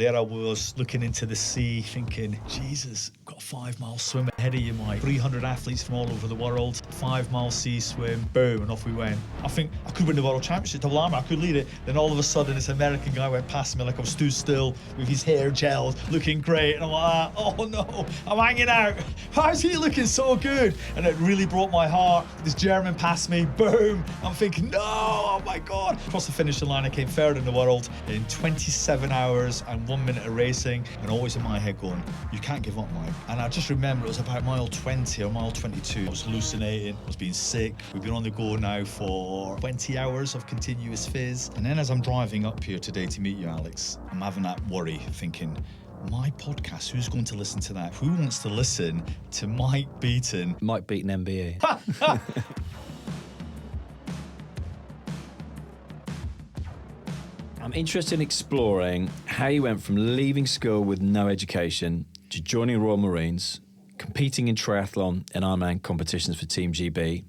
There I was looking into the sea thinking, Jesus, got a 5 mile swim ahead of you, Mike. 300 athletes from all over the world, 5 mile sea swim, boom, and off we went. I think I could win the world championship, double armour, I could lead it. Then all of a sudden this American guy went past me like I was stood still with his hair gelled, looking great. And I'm like, oh no, I'm hanging out. How is he looking so good? And it really broke my heart. This German passed me, boom. I'm thinking, no, oh my God. Across the finishing line, I came third in the world in 27 hours and 1 minute of racing, and always in my head going, you can't give up, Mike. And I just remember it was about mile 20 or mile 22. I was hallucinating, I was being sick. We've been on the go now for 20 hours of continuous fizz. And then as I'm driving up here today to meet you, Alex, I'm having that worry, thinking, my podcast, who's going to listen to that? Who wants to listen to Mike Beaton? Mike Beaton MBE. I'm interested in exploring how you went from leaving school with no education to joining Royal Marines, competing in triathlon and Ironman competitions for Team GB,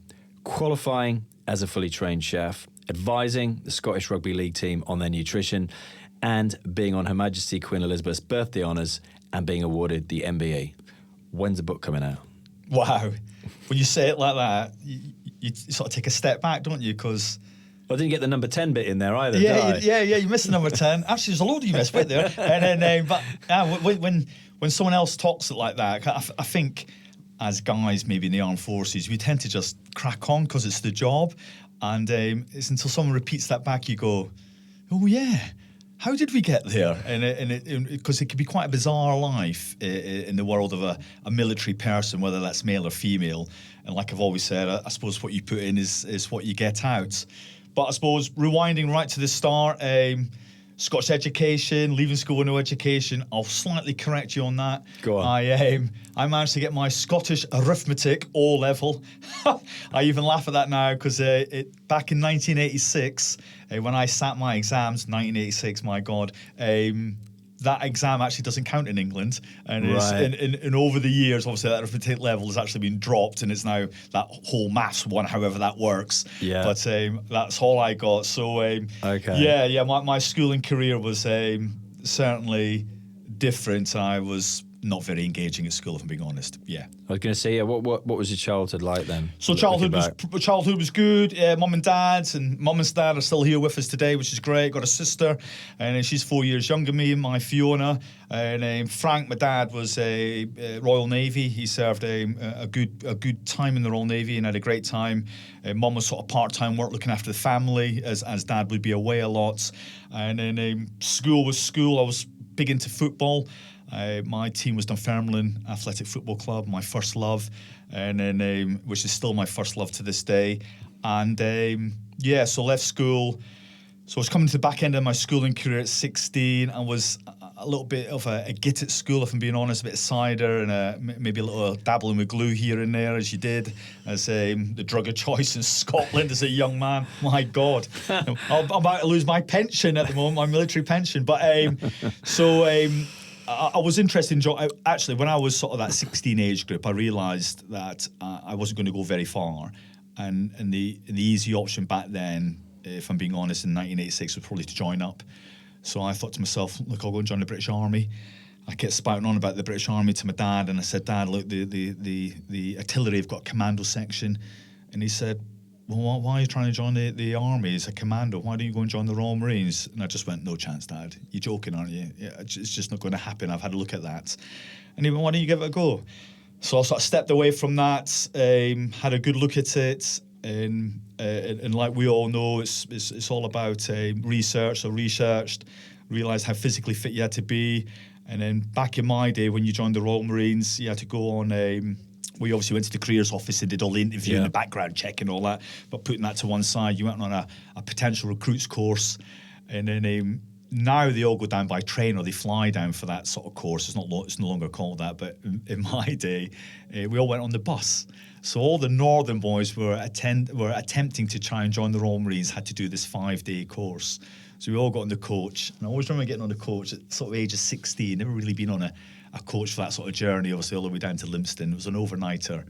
qualifying as a fully trained chef, advising the Scottish Rugby League team on their nutrition, and being on Her Majesty Queen Elizabeth's birthday honours and being awarded the MBE. When's the book coming out? Wow. When you say it like that, you sort of take a step back, don't you? Because I didn't get the number 10 bit in there either, did yeah, I? yeah, you missed the number 10. Actually, there's a load of you missed right there. And then, when someone else talks it like that, I think as guys, maybe in the armed forces, we tend to just crack on because it's the job. And it's until someone repeats that back, you go, oh yeah, how did we get there? And because it can be quite a bizarre life in the world of a military person, whether that's male or female. And like I've always said, I suppose what you put in is what you get out. But I suppose rewinding right to the start, Scottish education, leaving school with no education. I'll slightly correct you on that. Go on. I managed to get my Scottish arithmetic O level. I even laugh at that now because back in 1986, when I sat my exams, 1986, my God, that exam actually doesn't count in England. And and over the years, obviously, that arithmetic level has actually been dropped, and it's now that whole maths one, however that works. Yeah. But that's all I got. So, okay. My schooling career was certainly different. I was not very engaging at school, if I'm being honest. Yeah. I was going to say, what was your childhood like then? So childhood was good. Mum and dad are still here with us today, which is great. Got a sister, and she's 4 years younger than me, my Fiona. And Frank, my dad, was a Royal Navy. He served a good time in the Royal Navy and had a great time. Mum was sort of part-time work, looking after the family, as dad would be away a lot. And then school was school. I was big into football. My team was Dunfermline Athletic Football Club, my first love, and then which is still my first love to this day. And so left school. So I was coming to the back end of my schooling career at 16. I was a little bit of a git at school, if I'm being honest, a bit of cider and maybe a little dabbling with glue here and there, as you did, as the drug of choice in Scotland as a young man. My God, I'm about to lose my pension at the moment, my military pension. But I was interested in actually when I was sort of that 16 age group. I realised that I wasn't going to go very far, and the easy option back then, if I'm being honest, in 1986 was probably to join up. So I thought to myself, look, I'll go and join the British Army. I kept spouting on about the British Army to my dad, and I said, Dad, look, the artillery have got a commando section, and he said, well, why are you trying to join the army as a commando? Why don't you go and join the Royal Marines? And I just went, no chance, Dad. You're joking, aren't you? Yeah, it's just not going to happen. I've had a look at that. And he went, why don't you give it a go? So I sort of stepped away from that, had a good look at it, and like we all know, it's all about research. So researched, realised how physically fit you had to be. And then back in my day, when you joined the Royal Marines, you had to go on we obviously went to the careers office and did all the interview and the background check and all that. But putting that to one side, you went on a potential recruits course. And then now they all go down by train or they fly down for that sort of course. It's no longer called that. But in my day, we all went on the bus. So all the northern boys were attempting to try and join the Royal Marines, had to do this 5-day course. So we all got on the coach. And I always remember getting on the coach at sort of age of 16. Never really been on a coach for that sort of journey, obviously all the way down to Limpston. It was an overnighter.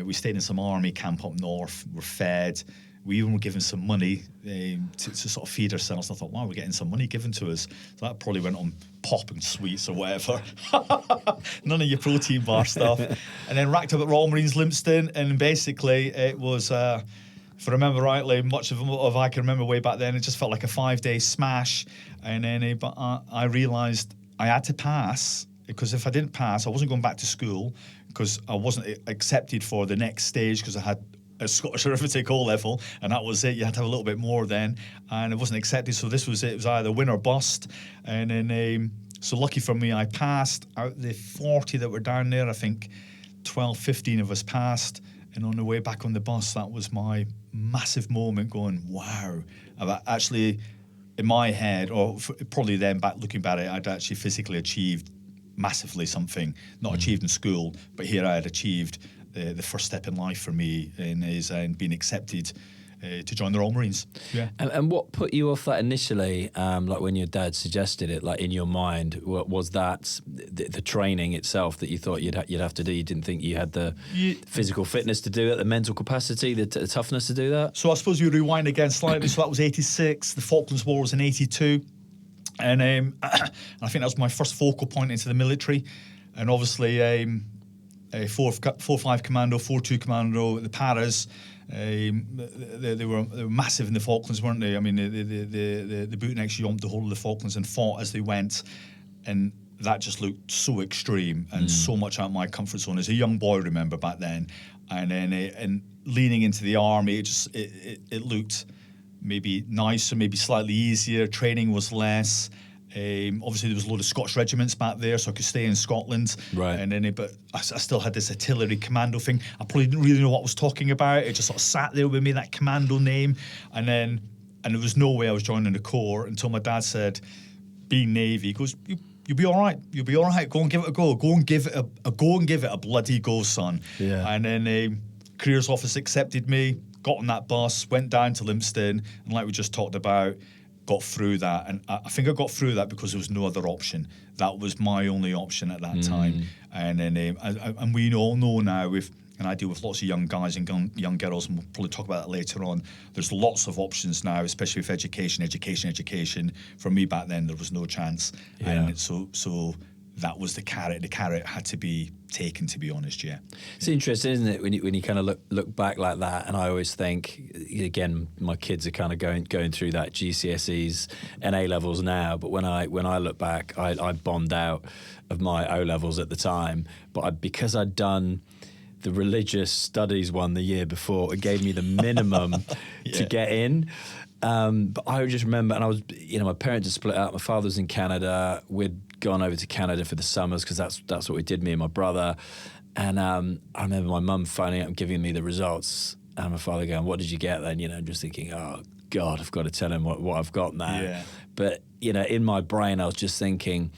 We stayed in some army camp up north. We're fed. we even were given some money to sort of feed ourselves. I thought, wow, we're getting some money given to us. So that probably went on pop and sweets or whatever. None of your protein bar stuff. And then racked up at Royal Marines Lympstone, and basically it was, if I remember rightly, much of I can remember way back then, it just felt like a 5-day smash. And then but I realised I had to pass, because if I didn't pass, I wasn't going back to school, because I wasn't accepted for the next stage, because I had a Scottish arithmetic O level, and that was it. You had to have a little bit more then, and it wasn't accepted. So this was it. It was either win or bust. And then, so lucky for me, I passed. Out of the 40 that were down there, I think 12, 15 of us passed. And on the way back on the bus, that was my massive moment, going, wow. I've actually, in my head, or probably then back looking back at it, I'd actually physically achieved massively something, not achieved in school, but here I had achieved the first step in life for me, and being accepted to join the Royal Marines. Yeah. And what put you off that initially, like when your dad suggested it, like in your mind, was that the training itself that you thought you'd have to do? You didn't think you had the physical fitness to do it, the mental capacity, the toughness to do that? So I suppose you rewind again slightly. So that was 86. The Falklands War was in 82. And I think that was my first focal point into the military. And obviously, 4-5 commando, 4-2 commando, the paras, they were massive in the Falklands, weren't they? I mean, the bootnecks jumped the whole of the Falklands and fought as they went, and that just looked so extreme and so much out of my comfort zone as a young boy. Remember back then, and then and leaning into the army, it looked maybe nicer, maybe slightly easier. Training was less. Obviously, there was a load of Scottish regiments back there, so I could stay in Scotland. Right. And then, but I still had this artillery commando thing. I probably didn't really know what I was talking about. It just sort of sat there with me, that commando name. And there was no way I was joining the Corps until my dad said, "Be Navy." He goes, "You'll be all right. You'll be all right. Go and give it a go. Go and give it a bloody go, son." Yeah. And then careers office accepted me. Got on that bus, went down to Lympstone, and like we just talked about, got through that. And I think I got through that because there was no other option. That was my only option at that time. And then, and we all know now, and I deal with lots of young guys and young girls, and we'll probably talk about that later on. There's lots of options now, especially with education. For me back then, there was no chance. Yeah. And so that was the carrot. The carrot had to be taken, to be honest, yeah. It's interesting, isn't it, when you kind of look back like that? And I always think, again, my kids are kind of going through that GCSEs and A levels now. But when I look back, I bombed out of my O levels at the time. But because I'd done the religious studies one the year before, it gave me the minimum to get in. But I just remember, and I was, my parents had split up. My father was in Canada. We'd gone over to Canada for the summers because that's what we did, me and my brother. And I remember my mum phoning up and giving me the results, and my father going, "What did you get then?" Just thinking, oh God, I've got to tell him what I've got now. Yeah. But in my brain, I was just thinking,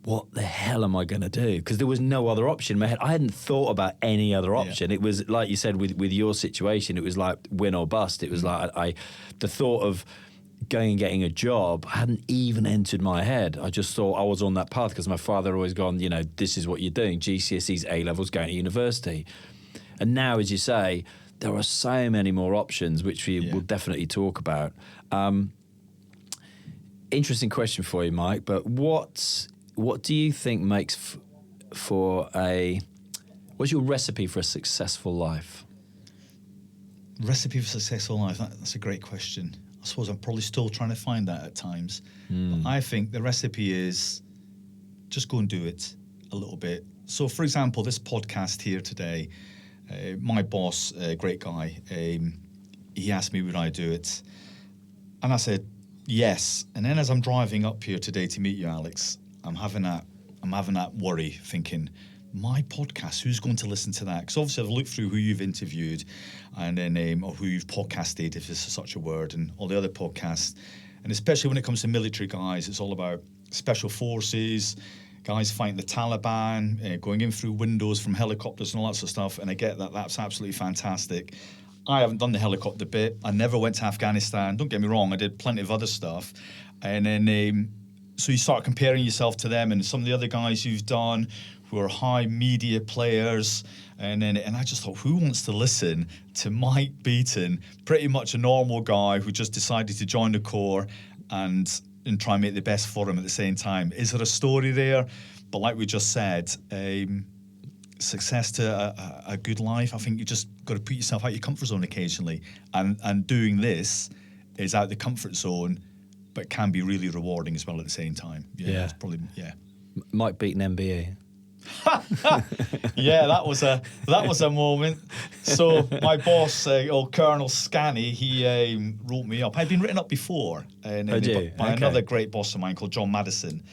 what the hell am I going to do? Because there was no other option in my head. I hadn't thought about any other option. Yeah. It was like you said with your situation, it was like win or bust. It was like the thought of going and getting a job hadn't even entered my head. I just thought I was on that path because my father had always gone, this is what you're doing, GCSEs, A levels, going to university. And now, as you say, there are so many more options, which we will definitely talk about. Interesting question for you, Mike, but what do you think makes what's your recipe for a successful life? Recipe for successful life, that's a great question. I suppose I'm probably still trying to find that at times. But I think the recipe is just go and do it a little bit. So, for example, this podcast here today, my boss, great guy, he asked me would I do it. And I said, yes. And then as I'm driving up here today to meet you, Alex, I'm having that worry, thinking, my podcast, who's going to listen to that? Because obviously I've looked through who you've interviewed and then or who you've podcasted, if this is such a word, and all the other podcasts. And especially when it comes to military guys, it's all about special forces, guys fighting the Taliban, going in through windows from helicopters and all that sort of stuff. And I get that. That's absolutely fantastic. I haven't done the helicopter bit. I never went to Afghanistan. Don't get me wrong. I did plenty of other stuff. And then so you start comparing yourself to them and some of the other guys you've done. who are high media players. And I just thought, who wants to listen to Mike Beaton, pretty much a normal guy who just decided to join the Corps and try and make the best for him at the same time? Is there a story there? But like we just said, success to a good life, I think you just got to put yourself out your comfort zone occasionally. And doing this is out the comfort zone, but can be really rewarding as well at the same time. Yeah. It's probably, yeah. Mike Beaton MBE. Yeah, that was a moment. So my boss, old Colonel Scanny, he wrote me up. I'd been written up before by another great boss of mine called John Madison,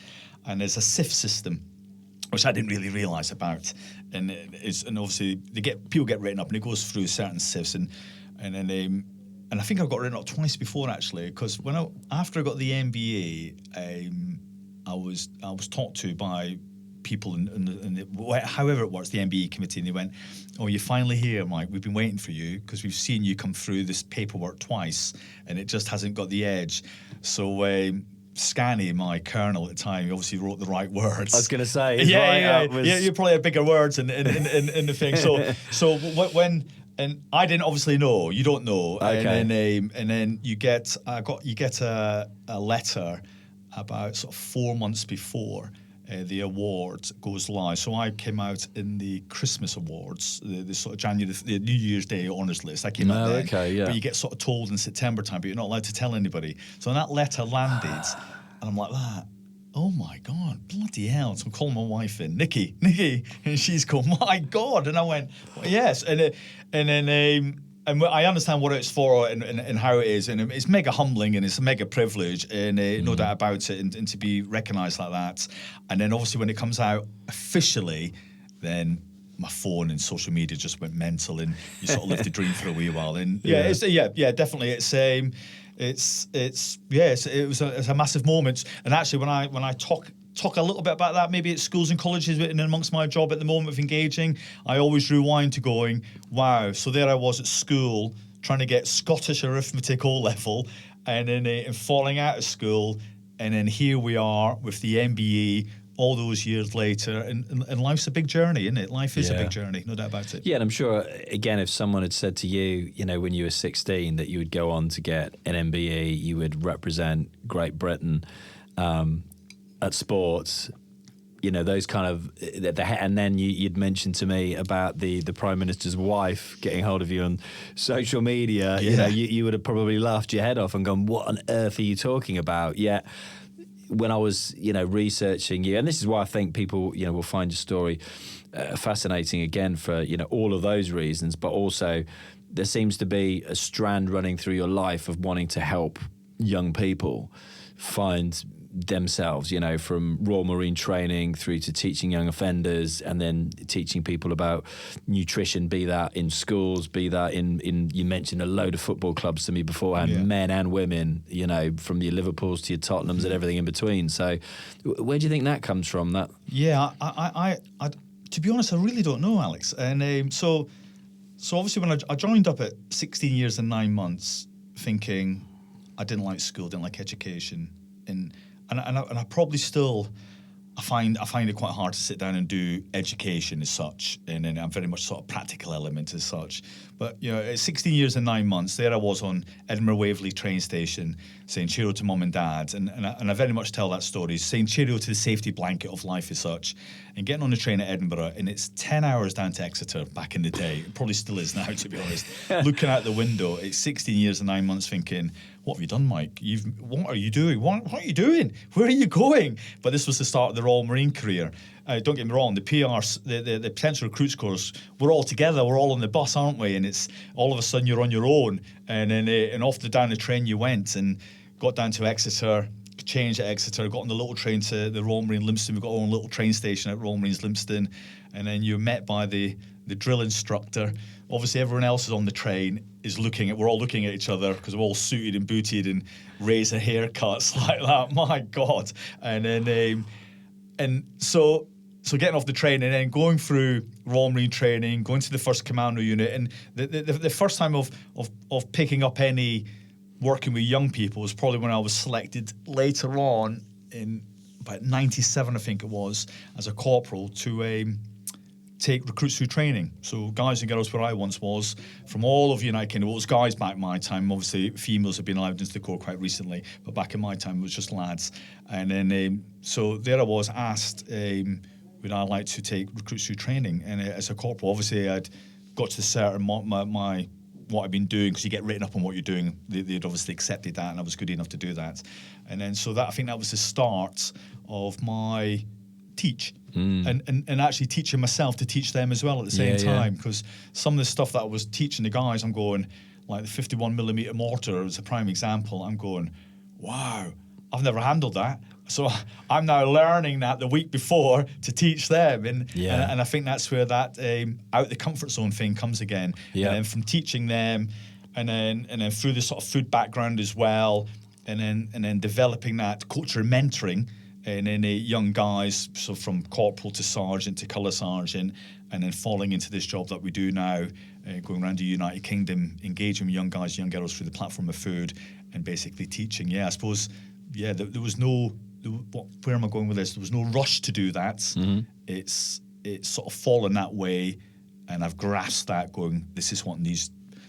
and there's a SIF system, which I didn't really realise about, and obviously people get written up, and it goes through certain SIFs, and I think I got written up twice before actually, because after I got the MBA, I was talked to by people in however it works, the MBE committee, and they went, "Oh, you're finally here, Mike. We've been waiting for you because we've seen you come through this paperwork twice, and it just hasn't got the edge." So Scanny, my colonel at the time, he obviously wrote the right words. I was going to say, yeah, you probably had bigger words in the thing. So when. And I didn't obviously know. You don't know. Okay. And then you get a letter about sort of 4 months before the award goes live. So I came out in the Christmas awards, the sort of January, the New Year's Day honours list. I came out then. Okay, yeah. But you get sort of told in September time, but you're not allowed to tell anybody. So when that letter landed, and I'm like that. Oh my God, bloody hell. So I'm calling my wife in, Nikki, and she's going, my God. And I went, well, yes. And I understand what it's for and how it is. And it's mega humbling and it's a mega privilege, and no doubt about it, and to be recognised like that. And then obviously when it comes out officially, then my phone and social media just went mental, and you sort of live the dream for a wee while. And definitely. It was a massive moment. And actually, when I talk a little bit about that, maybe at schools and colleges, and amongst my job at the moment of engaging, I always rewind to going, wow. So there I was at school trying to get Scottish arithmetic O level, and then falling out of school, and then here we are with the MBE. All those years later, and life's a big journey, isn't it? Life is a big journey, no doubt about it. Yeah, and I'm sure, again, if someone had said to you, when you were 16, that you would go on to get an MBE, you would represent Great Britain at sports, those kind of, and then you'd mentioned to me about the Prime Minister's wife getting hold of you on social media. Yeah. You would have probably laughed your head off and gone, what on earth are you talking about? Yeah. When I was, researching you, and this is why I think people, will find your story fascinating again for, all of those reasons, but also there seems to be a strand running through your life of wanting to help young people find themselves, from Royal Marine training through to teaching young offenders, and then teaching people about nutrition, be that in schools, be that in you mentioned a load of football clubs to me beforehand, men and women, from your Liverpools to your Tottenhams and everything in between. So where do you think that comes from? That I to be honest, I really don't know, Alex. And so obviously when I joined up at 16 years and 9 months, thinking I didn't like school, didn't like education, and I probably still, I find it quite hard to sit down and do education as such, and I'm very much sort of practical element as such. But at 16 years and 9 months, there I was on Edinburgh Waverley train station saying cheerio to mum and dad, and I very much tell that story, saying cheerio to the safety blanket of life as such, and getting on the train at Edinburgh, and it's 10 hours down to Exeter back in the day. It probably still is now, to be honest. Looking out the window at 16 years and 9 months thinking, what have you done, Mike? What are you doing? What are you doing? Where are you going? But this was the start of the Royal Marine career. Don't get me wrong, the PRs, the potential recruits course, we're all together, we're all on the bus, aren't we? And it's all of a sudden you're on your own, and then and off down the train you went, and got down to Exeter, changed at Exeter, got on the little train to the Royal Marine Lympstone. We've got our own little train station at Royal Marines Lympstone, and then you're met by the drill instructor. Obviously everyone else is on the train, we're all looking at each other because we're all suited and booted and razor haircuts like that. My God. And then so getting off the train and then going through Royal Marine training, going to the first commando unit, and the first time of picking up any working with young people was probably when I was selected later on about 97, I think it was, as a corporal to take recruits through training. So guys and girls where I once was, from all of United Kingdom. Well, it was guys back in my time. Obviously, females have been allowed into the Corps quite recently, but back in my time, it was just lads. And then, so there I was asked, would I like to take recruits through training? And as a corporal, obviously, I'd got to the certain my what I've been doing, because you get written up on what you're doing. They'd obviously accepted that, and I was good enough to do that. And then, so that, I think that was the start of my teach. And actually teaching myself to teach them as well at the same time, because some of the stuff that I was teaching the guys, I'm going, like the 51mm mortar is a prime example. I'm going, wow, I've never handled that. So I'm now learning that the week before to teach them. And I think that's where that out the comfort zone thing comes again. And then from teaching them, and then through the sort of food background as well, and then developing that culture of mentoring. And then young guys, so from corporal to sergeant to colour sergeant, and then falling into this job that we do now, going around the United Kingdom, engaging with young guys, young girls through the platform of food, and basically teaching. Yeah, I suppose, there was no, where am I going with this? There was no rush to do that. It's sort of fallen that way, and I've grasped that, going, this is what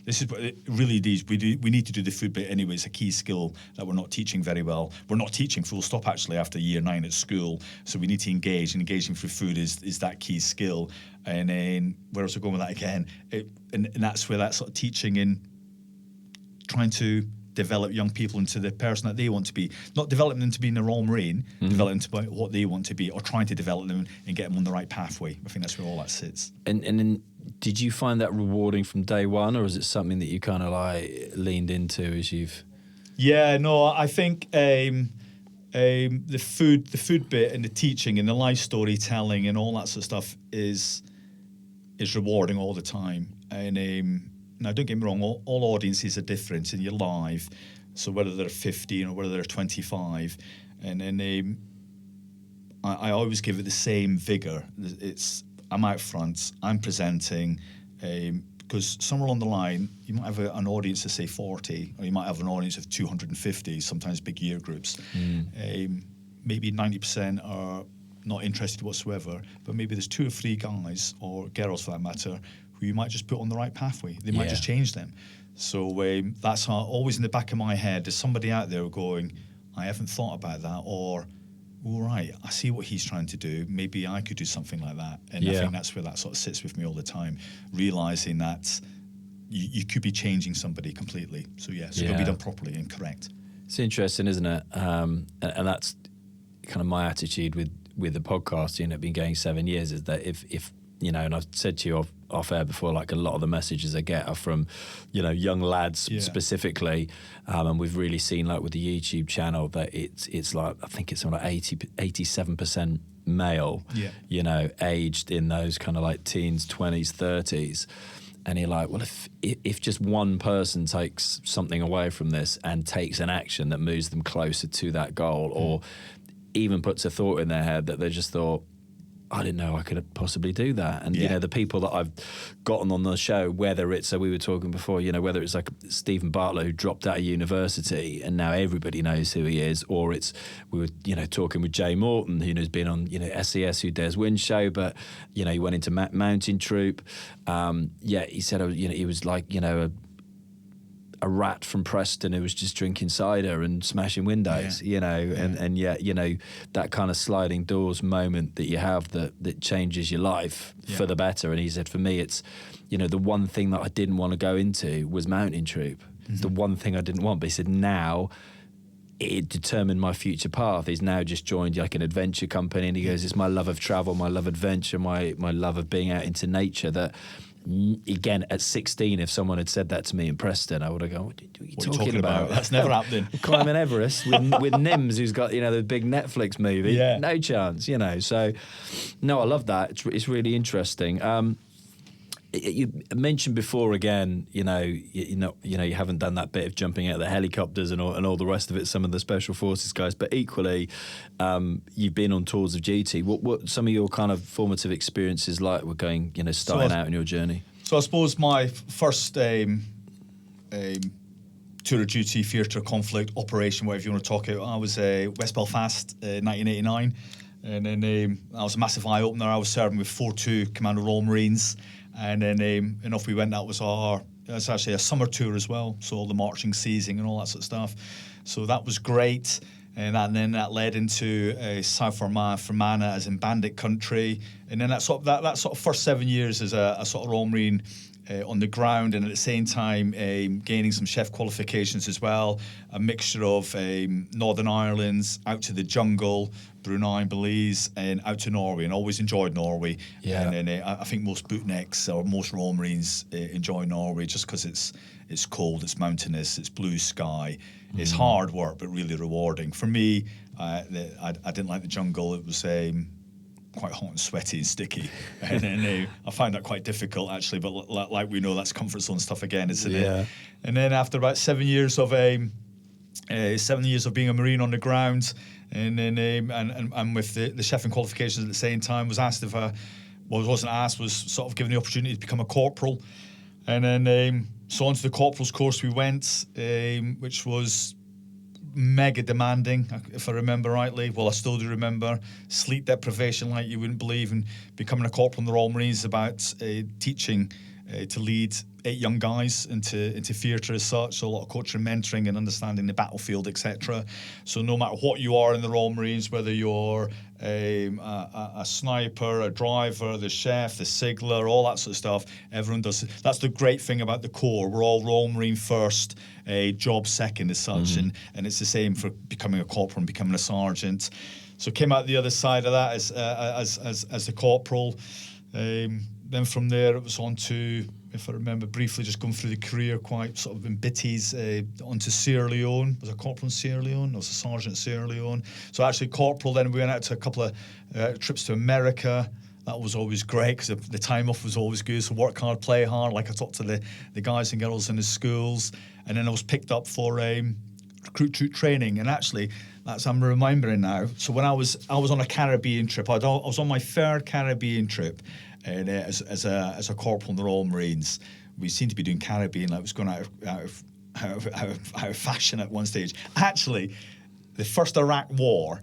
it really is. We need to do the food bit anyway. It's a key skill that we're not teaching very well. We're not teaching full stop, actually, after year 9 at school. So we need to engage, and engaging through food is that key skill. And then where else are we going with that again? And that's where that sort of teaching in trying to develop young people into the person that they want to be, not developing them to be in the Royal Marine, developing them to be what they want to be, or trying to develop them and get them on the right pathway. I think that's where all that sits. And then, did you find that rewarding from day one, or is it something that you kind of like leaned into as you've? Yeah, no, I think the food bit and the teaching and the life storytelling and all that sort of stuff is rewarding all the time. And now, don't get me wrong, all audiences are different, and you're live. So whether they're 15 or whether they're 25, and then I always give it the same vigor. I'm out front, I'm presenting, because somewhere along the line, you might have an audience of, say, 40, or you might have an audience of 250, sometimes big year groups. Maybe 90% are not interested whatsoever, but maybe there's 2 or 3 guys, or girls for that matter, who you might just put on the right pathway. They might just change them. So that's how, always in the back of my head, there's somebody out there going, I haven't thought about that, or, all right, I see what he's trying to do. Maybe I could do something like that. And I think that's where that sort of sits with me all the time, realising that you could be changing somebody completely. So it's got to be done properly and correct. It's interesting, isn't it? And that's kind of my attitude with the podcast, been going 7 years, is that if and I've said to you off air before, like a lot of the messages I get are from, young lads specifically, and we've really seen, like with the YouTube channel, that it's like, I think it's something like 87% male, aged in those kind of like teens, 20s, 30s. And you're like, well, if just one person takes something away from this and takes an action that moves them closer to that goal, or even puts a thought in their head that they just thought, I didn't know I could possibly do that. And, the people that I've gotten on the show, whether it's, so we were talking before, whether it's like Stephen Bartlett, who dropped out of university and now everybody knows who he is, or we were, talking with Jay Morton, who's been on, SES, Who Dares Win show, but, he went into Mountain Troop. He said, he was like, a rat from Preston who was just drinking cider and smashing windows, and yet, that kind of sliding doors moment that you have that changes your life for the better. And he said, for me, it's, the one thing that I didn't want to go into was Mountain Troop. The one thing I didn't want. But he said, now it determined my future path. He's now just joined like an adventure company, and he goes, it's my love of travel, my love of adventure, my love of being out into nature that, again, at 16, if someone had said that to me in Preston, I would have gone, what are you talking about? That's never happening. Climbing Everest with Nims, who's got, the big Netflix movie. Yeah. No chance, So, no, I love that. It's really interesting. You mentioned before again, you haven't done that bit of jumping out of the helicopters and all the rest of it, some of the special forces guys, but equally, you've been on tours of duty. What some of your kind of formative experiences like were going, starting out in your journey? So I suppose my first tour of duty, theatre, conflict, operation, whatever you want to talk about. I was West Belfast, 1989, and then that was a massive eye opener. I was serving with 4-2 Commando Royal Marines, and then and off we went. That was actually a summer tour as well, so all the marching, seizing, and all that sort of stuff. So that was great. And then that led into South Fermanagh as in bandit country, and then that sort of first 7 years as a sort of Royal Marine on the ground, and at the same time gaining some chef qualifications as well. A mixture of Northern Ireland out to the jungle, Brunei, Belize, and out to Norway, and always enjoyed Norway. Yeah. And then I think most bootnecks or most Royal Marines enjoy Norway just because it's cold, it's mountainous, it's blue sky. It's hard work, but really rewarding. For me, I didn't like the jungle. It was quite hot and sweaty and sticky. And then I found that quite difficult, actually. But like we know, that's comfort zone stuff again, isn't it? And then after about 7 years of 7 years of being a Marine on the ground, and then and with the chefing qualifications at the same time, was asked wasn't asked, was sort of given the opportunity to become a corporal. And then so onto the corporal's course we went, which was mega demanding, if I remember rightly. Well, I still do remember. Sleep deprivation like you wouldn't believe, and becoming a corporal in the Royal Marines is about teaching to lead 8 young guys into theatre as such. So a lot of coaching, mentoring, and understanding the battlefield, etc. So no matter what you are in the Royal Marines, whether you're a sniper, a driver, the chef, the sigler, all that sort of stuff, everyone does. That's the great thing about the Corps. We're all Royal Marine first, job second as such, and it's the same for becoming a corporal and becoming a sergeant. So came out the other side of that as a corporal. Then from there it was on to, if I remember briefly, just going through the career quite sort of in bitties, onto Sierra Leone. Was a corporal in Sierra Leone? I was a sergeant in Sierra Leone. So actually corporal, then we went out to a couple of trips to America. That was always great because the time off was always good. So work hard, play hard, like I talked to the guys and girls in the schools. And then I was picked up for recruit troop training. And actually, I'm remembering now. So when I was on a Caribbean trip, I was on my 3rd Caribbean trip. And as a corporal in the Royal Marines, we seemed to be doing Caribbean like it was going out of fashion at one stage. Actually, the first Iraq War,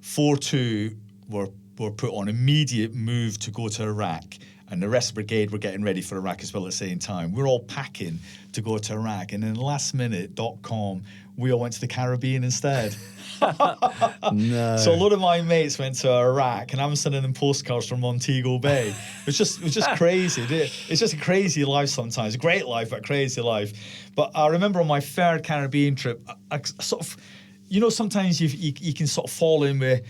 4-2 were put on immediate move to go to Iraq, and the rest of the brigade were getting ready for Iraq as well at the same time. We're all packing to go to Iraq, and then lastminute.com, we all went to the Caribbean instead. No. So a lot of my mates went to Iraq, and I'm sending them postcards from Montego Bay. It was just crazy. It's just a crazy life sometimes. A great life, but a crazy life. But I remember on my 3rd Caribbean trip, I sort of, sometimes you can sort of fall in with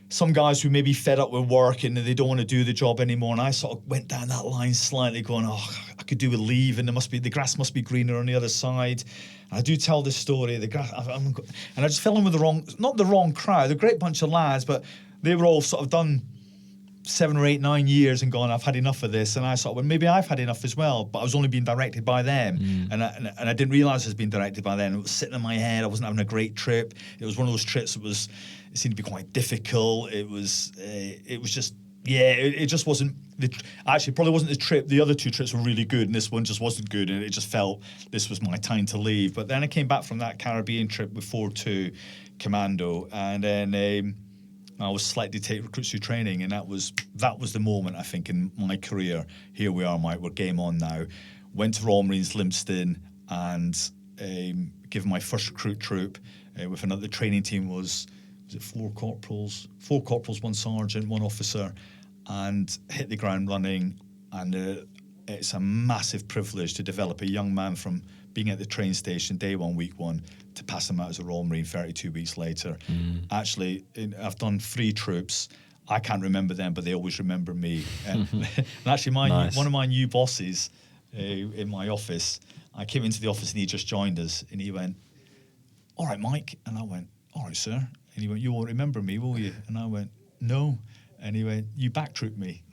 some guys who may be fed up with work and they don't want to do the job anymore. And I sort of went down that line slightly going, I could do with leave, and the grass must be greener on the other side. And I do tell this story, the grass, and I just fell in with not the wrong crowd, a great bunch of lads, but they were all sort of done 7 or 8, 9 years and gone, I've had enough of this. And I thought, well, maybe I've had enough as well, but I was only being directed by them. And I didn't realise I was being directed by them. It was sitting in my head. I wasn't having a great trip. It was one of those trips that it seemed to be quite difficult. It was just, it just wasn't, actually probably wasn't the trip. The other 2 trips were really good, and this one just wasn't good, and it just felt this was my time to leave. But then I came back from that Caribbean trip with 4-2 Commando, and then I was slightly take recruits through training, and that was the moment, I think, in my career. Here we are, Mike, we're game on now. Went to Royal Marines Limpston, and given my first recruit troop with another training team was it 4 corporals, 1 sergeant, 1 officer, and hit the ground running. And it's a massive privilege to develop a young man from being at the train station day 1, week 1, to pass him out as a Royal Marine 32 weeks later. Actually, I've done 3 troops. I can't remember them, but they always remember me. And actually, one of my new bosses in my office, I came into the office and he just joined us, and he went, "All right, Mike." And I went, "All right, sir." And he went, "You won't remember me, will you?" And I went, "No." And he went, "You backtrooped me."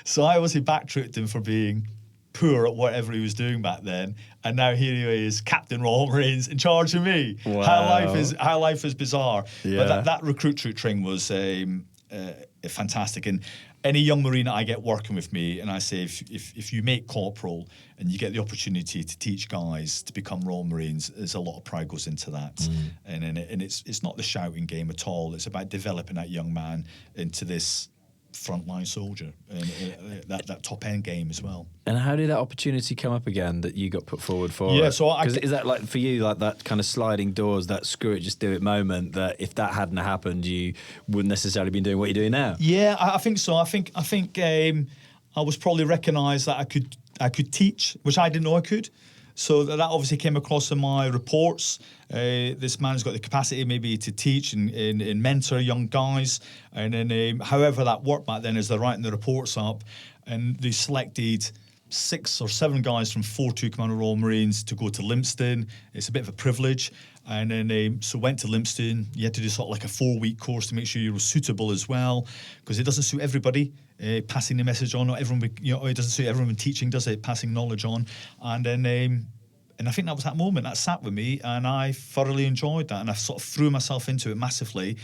So I obviously backtrooped him for being poor at whatever he was doing back then, and now here he is, Captain Royal Marines, in charge of me. Wow. How life is bizarre. Yeah. But that recruit troop training was fantastic. And any young Marine that I get working with me, and I say, if you make corporal and you get the opportunity to teach guys to become Royal Marines, there's a lot of pride goes into that. And it's not the shouting game at all. It's about developing that young man into this frontline soldier, and that top end game as well. And how did that opportunity come up again that you got put forward for? Yeah, it? so is that like for you, like that kind of sliding doors, that screw it, just do it moment, that if that hadn't happened, you wouldn't necessarily been doing what you're doing now? Yeah, I think so. I think I was probably recognised that I could teach, which I didn't know I could. So that obviously came across in my reports. This man's got the capacity maybe to teach and mentor young guys. And then however that worked back then is they're writing the reports up, and they selected 6 or 7 guys from 4-2 Commando Royal Marines to go to Lympstone. It's a bit of a privilege. And then so went to Lympstone. You had to do sort of like a 4-week course to make sure you were suitable as well, because it doesn't suit everybody. Passing the message on, not everyone, it doesn't suit everyone teaching, does it? Passing knowledge on. And then and I think that was that moment that sat with me, and I thoroughly enjoyed that, and I sort of threw myself into it massively.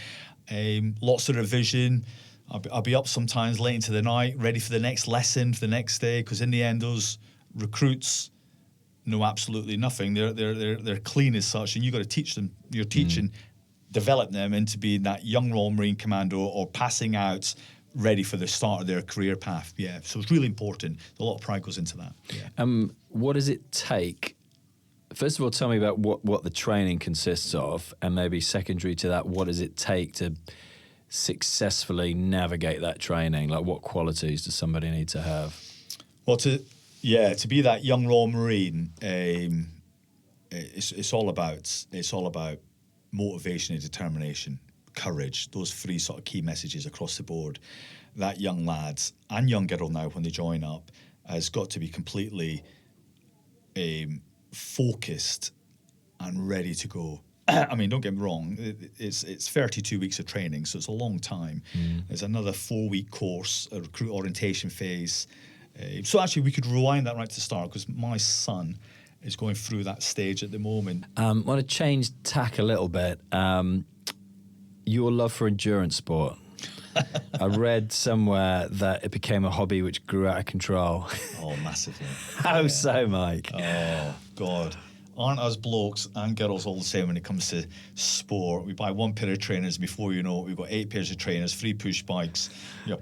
Lots of revision. I'll be up sometimes late into the night, ready for the next lesson for the next day, because in the end, those recruits know absolutely nothing. They're clean as such, and you got to teach them. You're teaching, develop them into being that young Royal Marine Commando or passing out, ready for the start of their career path. Yeah, so it's really important. A lot of pride goes into that. Yeah. What does it take? First of all, tell me about what the training consists of, and maybe secondary to that, what does it take to successfully navigate that training? Like, what qualities does somebody need to have? Well, to be that young Royal Marine, it's all about motivation and determination, courage. Those 3 sort of key messages across the board. That young lads and young girl now, when they join up, has got to be completely focused and ready to go. I mean, don't get me wrong, it's 32 weeks of training, so it's a long time. There's another 4-week course, a recruit orientation phase. So actually, we could rewind that right to the start, because my son is going through that stage at the moment. I want to change tack a little bit. Your love for endurance sport. I read somewhere that it became a hobby which grew out of control. Oh, massively. How so, Mike? Oh, God. Aren't us blokes and girls all the same when it comes to sport? We buy 1 pair of trainers, before you know it, we've got 8 pairs of trainers, 3 push bikes,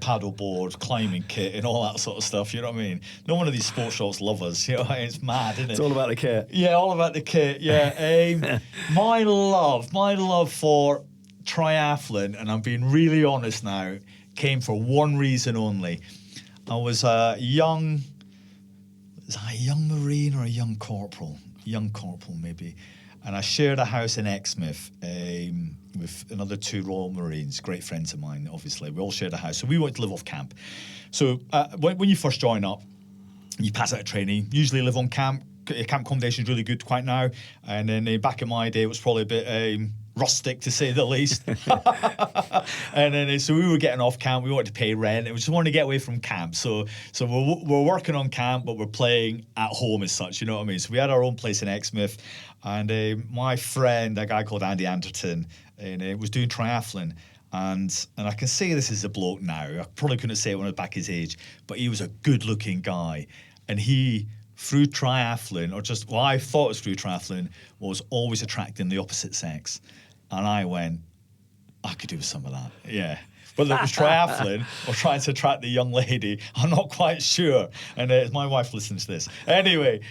paddle board, climbing kit, and all that sort of stuff, you know what I mean? No one of these sports shops love us, it's mad, isn't it? It's all about the kit. Yeah, all about the kit, yeah. My love for triathlon, and I'm being really honest now, came for one reason only. I was a young Marine or a young corporal? Young corporal, maybe. And I shared a house in Exmouth with another 2 Royal Marines, great friends of mine, obviously. We all shared a house. So we wanted to live off camp. So when you first join up, you pass out of training, usually live on camp. Camp accommodation is really good quite now. And then back in my day, it was probably a bit rustic, to say the least. And then so we were getting off camp. We wanted to pay rent. We just wanted to get away from camp. So we're working on camp, but we're playing at home as such. You know what I mean? So we had our own place in Exmouth, and my friend, a guy called Andy Anderton, was doing triathlon. And I can say this is a bloke now. I probably couldn't say it when I was back his age, but he was a good-looking guy, and he, through triathlon, or just what I thought was through triathlon, was always attracting the opposite sex. And I went, I could do with some of that, yeah. Whether it was triathlon or trying to attract the young lady, I'm not quite sure. And my wife listens to this. Anyway,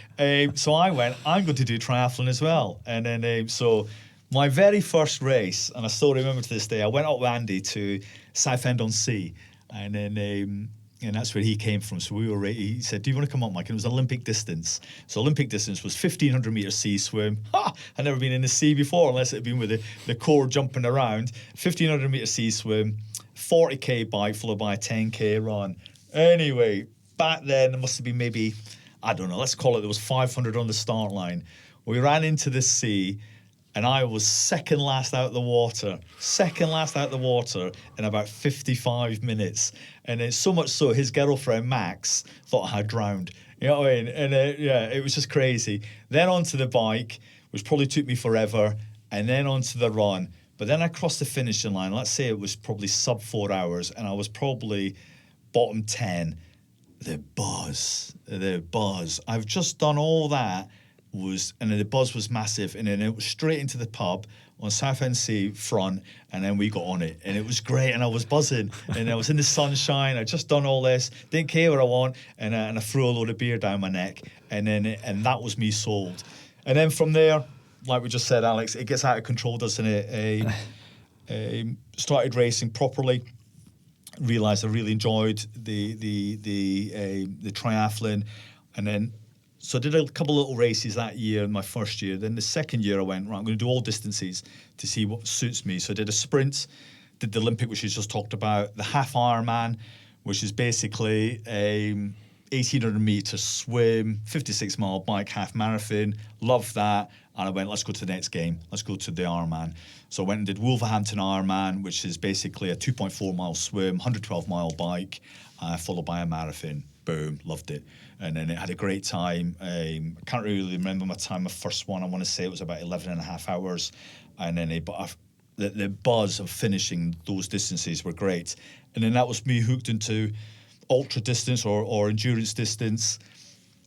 so I went, I'm going to do triathlon as well. And then, so my very first race, and I still remember to this day, I went up with Andy to Southend-on-Sea. And then, and that's where he came from. So he said, do you want to come up, Mike? And it was Olympic distance. So Olympic distance was 1,500 metre sea swim. I'd never been in the sea before, unless it had been with the cord jumping around. 1,500 metre sea swim, 40k bike followed by a 10k run. Anyway, back then, there must have been maybe, I don't know, let's call it, there was 500 on the start line. We ran into the sea, and I was second last out the water in about 55 minutes. And it's so much so, his girlfriend, Max, thought I had drowned. You know what I mean? And it was just crazy. Then onto the bike, which probably took me forever, and then onto the run. But then I crossed the finishing line. Let's say it was probably sub 4 hours, and I was probably bottom 10. The buzz. I've just done all that, and the buzz was massive, and then it was straight into the pub on Southend Sea front, and then we got on it, and it was great, and I was buzzing, and I was in the sunshine. I just done all this, didn't care what I want, and I threw a load of beer down my neck, and that was me sold. And then from there, like we just said, Alex, it gets out of control, doesn't it? Started racing properly. Realised I really enjoyed the triathlon, and then so I did a couple little races that year in my first year. Then the second year I went, right, I'm going to do all distances to see what suits me. So I did a sprint, did the Olympic, which you just talked about, the half Ironman, which is basically a 1,800 metre swim, 56-mile bike half marathon. Loved that. And I went, let's go to the next game. Let's go to the Ironman. So I went and did Wolverhampton Ironman, which is basically a 2.4-mile swim, 112-mile bike, followed by a marathon. Boom, loved it. And then it had a great time. I can't really remember my time, my first one. I want to say it was about 11 and a half hours. And then the buzz of finishing those distances were great. And then that was me hooked into ultra distance or endurance distance.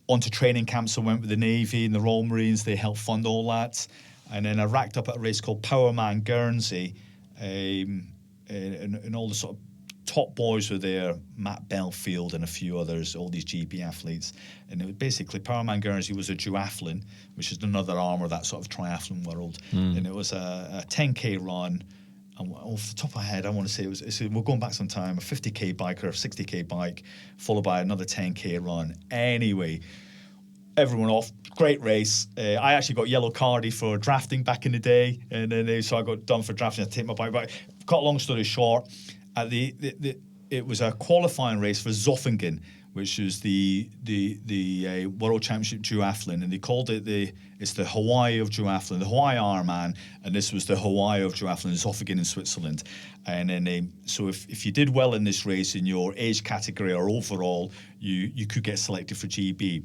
Onto training camps, I went with the Navy and the Royal Marines. They helped fund all that. And then I racked up at a race called Powerman Guernsey. And all the sort of top boys were there, Matt Belfield and a few others, all these GB athletes. And it was basically, Powerman Guernsey was a duathlon, which is another arm of that sort of triathlon world. And it was a 10K run. And off the top of my head, I want to say we're going back some time, a 50K bike or a 60K bike, followed by another 10K run. Anyway, everyone off, great race. I actually got yellow carded for drafting back in the day, and then so I got done for drafting. I take my bike back. Cut a long story short, at it was a qualifying race for Zofingen, which is the World Championship duathlon, and they called it it's the Hawaii of duathlon, the Hawaii Ironman, and this was the Hawaii of duathlon, Zofingen in Switzerland. And then so if you did well in this race in your age category or overall, you could get selected for GB.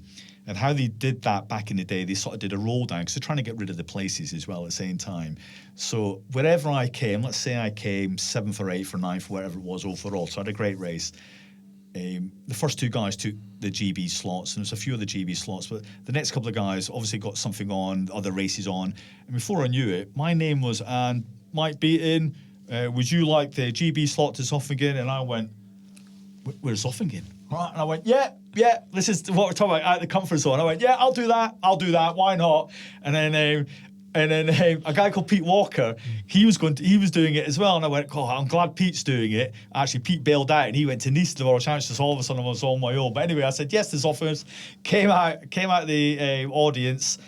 And how they did that back in the day, they sort of did a roll down because they're trying to get rid of the places as well at the same time. So wherever I came, let's say I came 7th or 8th or 9th, whatever it was overall, so I had a great race. The first two guys took the GB slots, and there's a few other GB slots, but the next couple of guys obviously got something on, other races on. And before I knew it, my name was, and Mike Beaton, would you like the GB slot to Zofingen? And I went, where's Zofingen? Right, and I went, yeah, this is what we're talking about, out of the comfort zone. I went, yeah, I'll do that, why not? And then a guy called Pete Walker, he was doing it as well, and I went, oh, I'm glad Pete's doing it. Actually, Pete bailed out, and he went to Nice to the World Championships, so all of a sudden I was on my own. But anyway, I said yes to this offers, came out of the audience,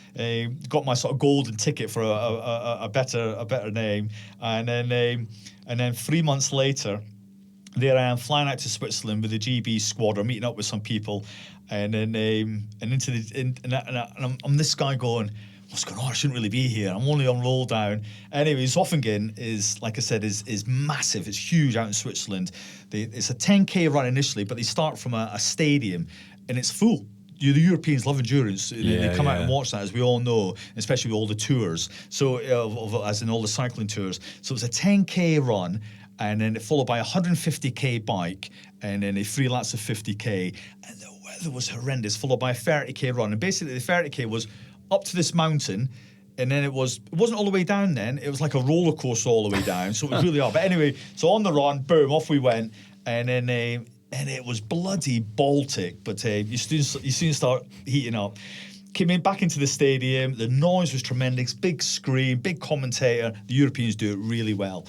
got my sort of golden ticket for a better name, and then 3 months later, there I am flying out to Switzerland with the GB squad, or meeting up with some people, and then I'm this guy going, what's going on? I shouldn't really be here. I'm only on roll down. Anyway, Zofingen is, like I said, is massive. It's huge out in Switzerland. It's a 10K run initially, but they start from a stadium, and it's full. The Europeans love endurance. They come out and watch that, as we all know, especially with all the tours. So, as in all the cycling tours. So it's a 10K run, and then followed by a 150K bike, and then 3 laps of 50K. And the weather was horrendous, followed by a 30K run. And basically the 30K was up to this mountain, and then it wasn't all the way down then. It was like a roller coaster all the way down. So it was really hard. But anyway, so on the run, boom, off we went. And then and it was bloody Baltic, but you soon start heating up. Came in back into the stadium. The noise was tremendous. Big screen, big commentator. The Europeans do it really well.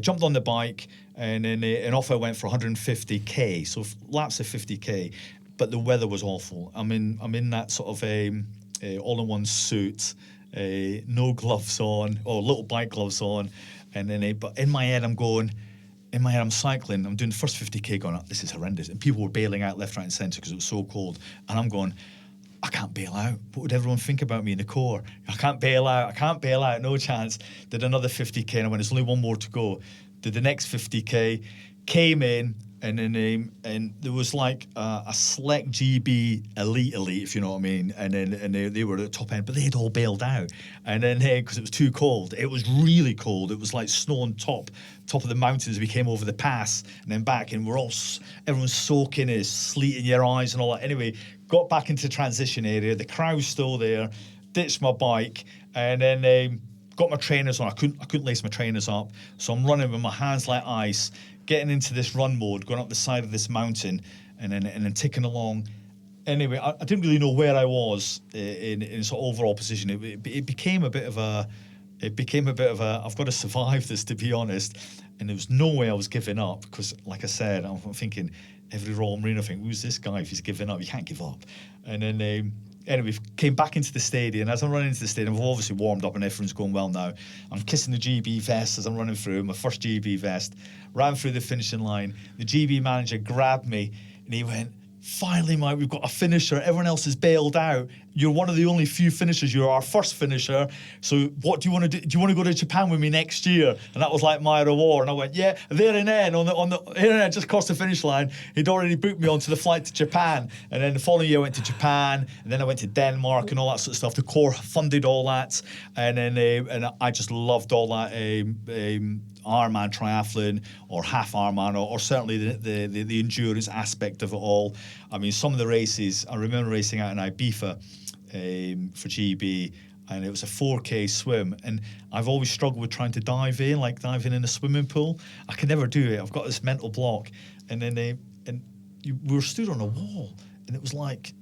Jumped on the bike, and then and off I went for 150K. So laps of 50K, but the weather was awful. I'm in that sort of all-in-one suit, no gloves on, or little bike gloves on, and then but in my head I'm cycling. I'm doing the first 50K, going, this is horrendous, and people were bailing out left, right, and centre because it was so cold, and I'm going, I can't bail out. What would everyone think about me in the core? I can't bail out, no chance. Did another 50K, and I went, there's only one more to go. Did the next 50K, came in, And then and there was like a select GB elite, if you know what I mean. And then they were at the top end, but they had all bailed out. And then because it was too cold, it was really cold. It was like snow on top of the mountains. We came over the pass and then back, and everyone's soaking, it's sleet in your eyes and all that. Anyway, got back into the transition area. The crowd's still there. Ditched my bike, and then got my trainers on. I couldn't lace my trainers up, so I'm running with my hands like ice, getting into this run mode, going up the side of this mountain, and then ticking along. Anyway, I didn't really know where I was in sort of overall position. It became a bit of a I've got to survive this, to be honest. And there was no way I was giving up, because, like I said, I'm thinking every Royal Marine, I think, who's this guy if he's giving up? You can't give up. And then anyway, came back into the stadium. As I'm running into the stadium, I've obviously warmed up and everything's going well now. I'm kissing the GB vest as I'm running through, my first GB vest. Ran through the finishing line. The GB manager grabbed me and he went, "Finally, Mike, we've got a finisher. Everyone else is bailed out. You're one of the only few finishers. You're our first finisher. So what do you want to do? Do you want to go to Japan with me next year?" And that was like my reward. And I went, "Yeah." There and then just across the finish line, he'd already booked me onto the flight to Japan. And then the following year I went to Japan, and then I went to Denmark and all that sort of stuff. The Corps funded all that, and then and I just loved all that. Ironman triathlon or half Ironman or certainly the endurance aspect of it all. I mean, some of the races, I remember racing out in Ibiza for GB, and it was a 4K swim, and I've always struggled with trying to dive in a swimming pool. I can never do it. I've got this mental block. And then we were stood on a wall, and it was like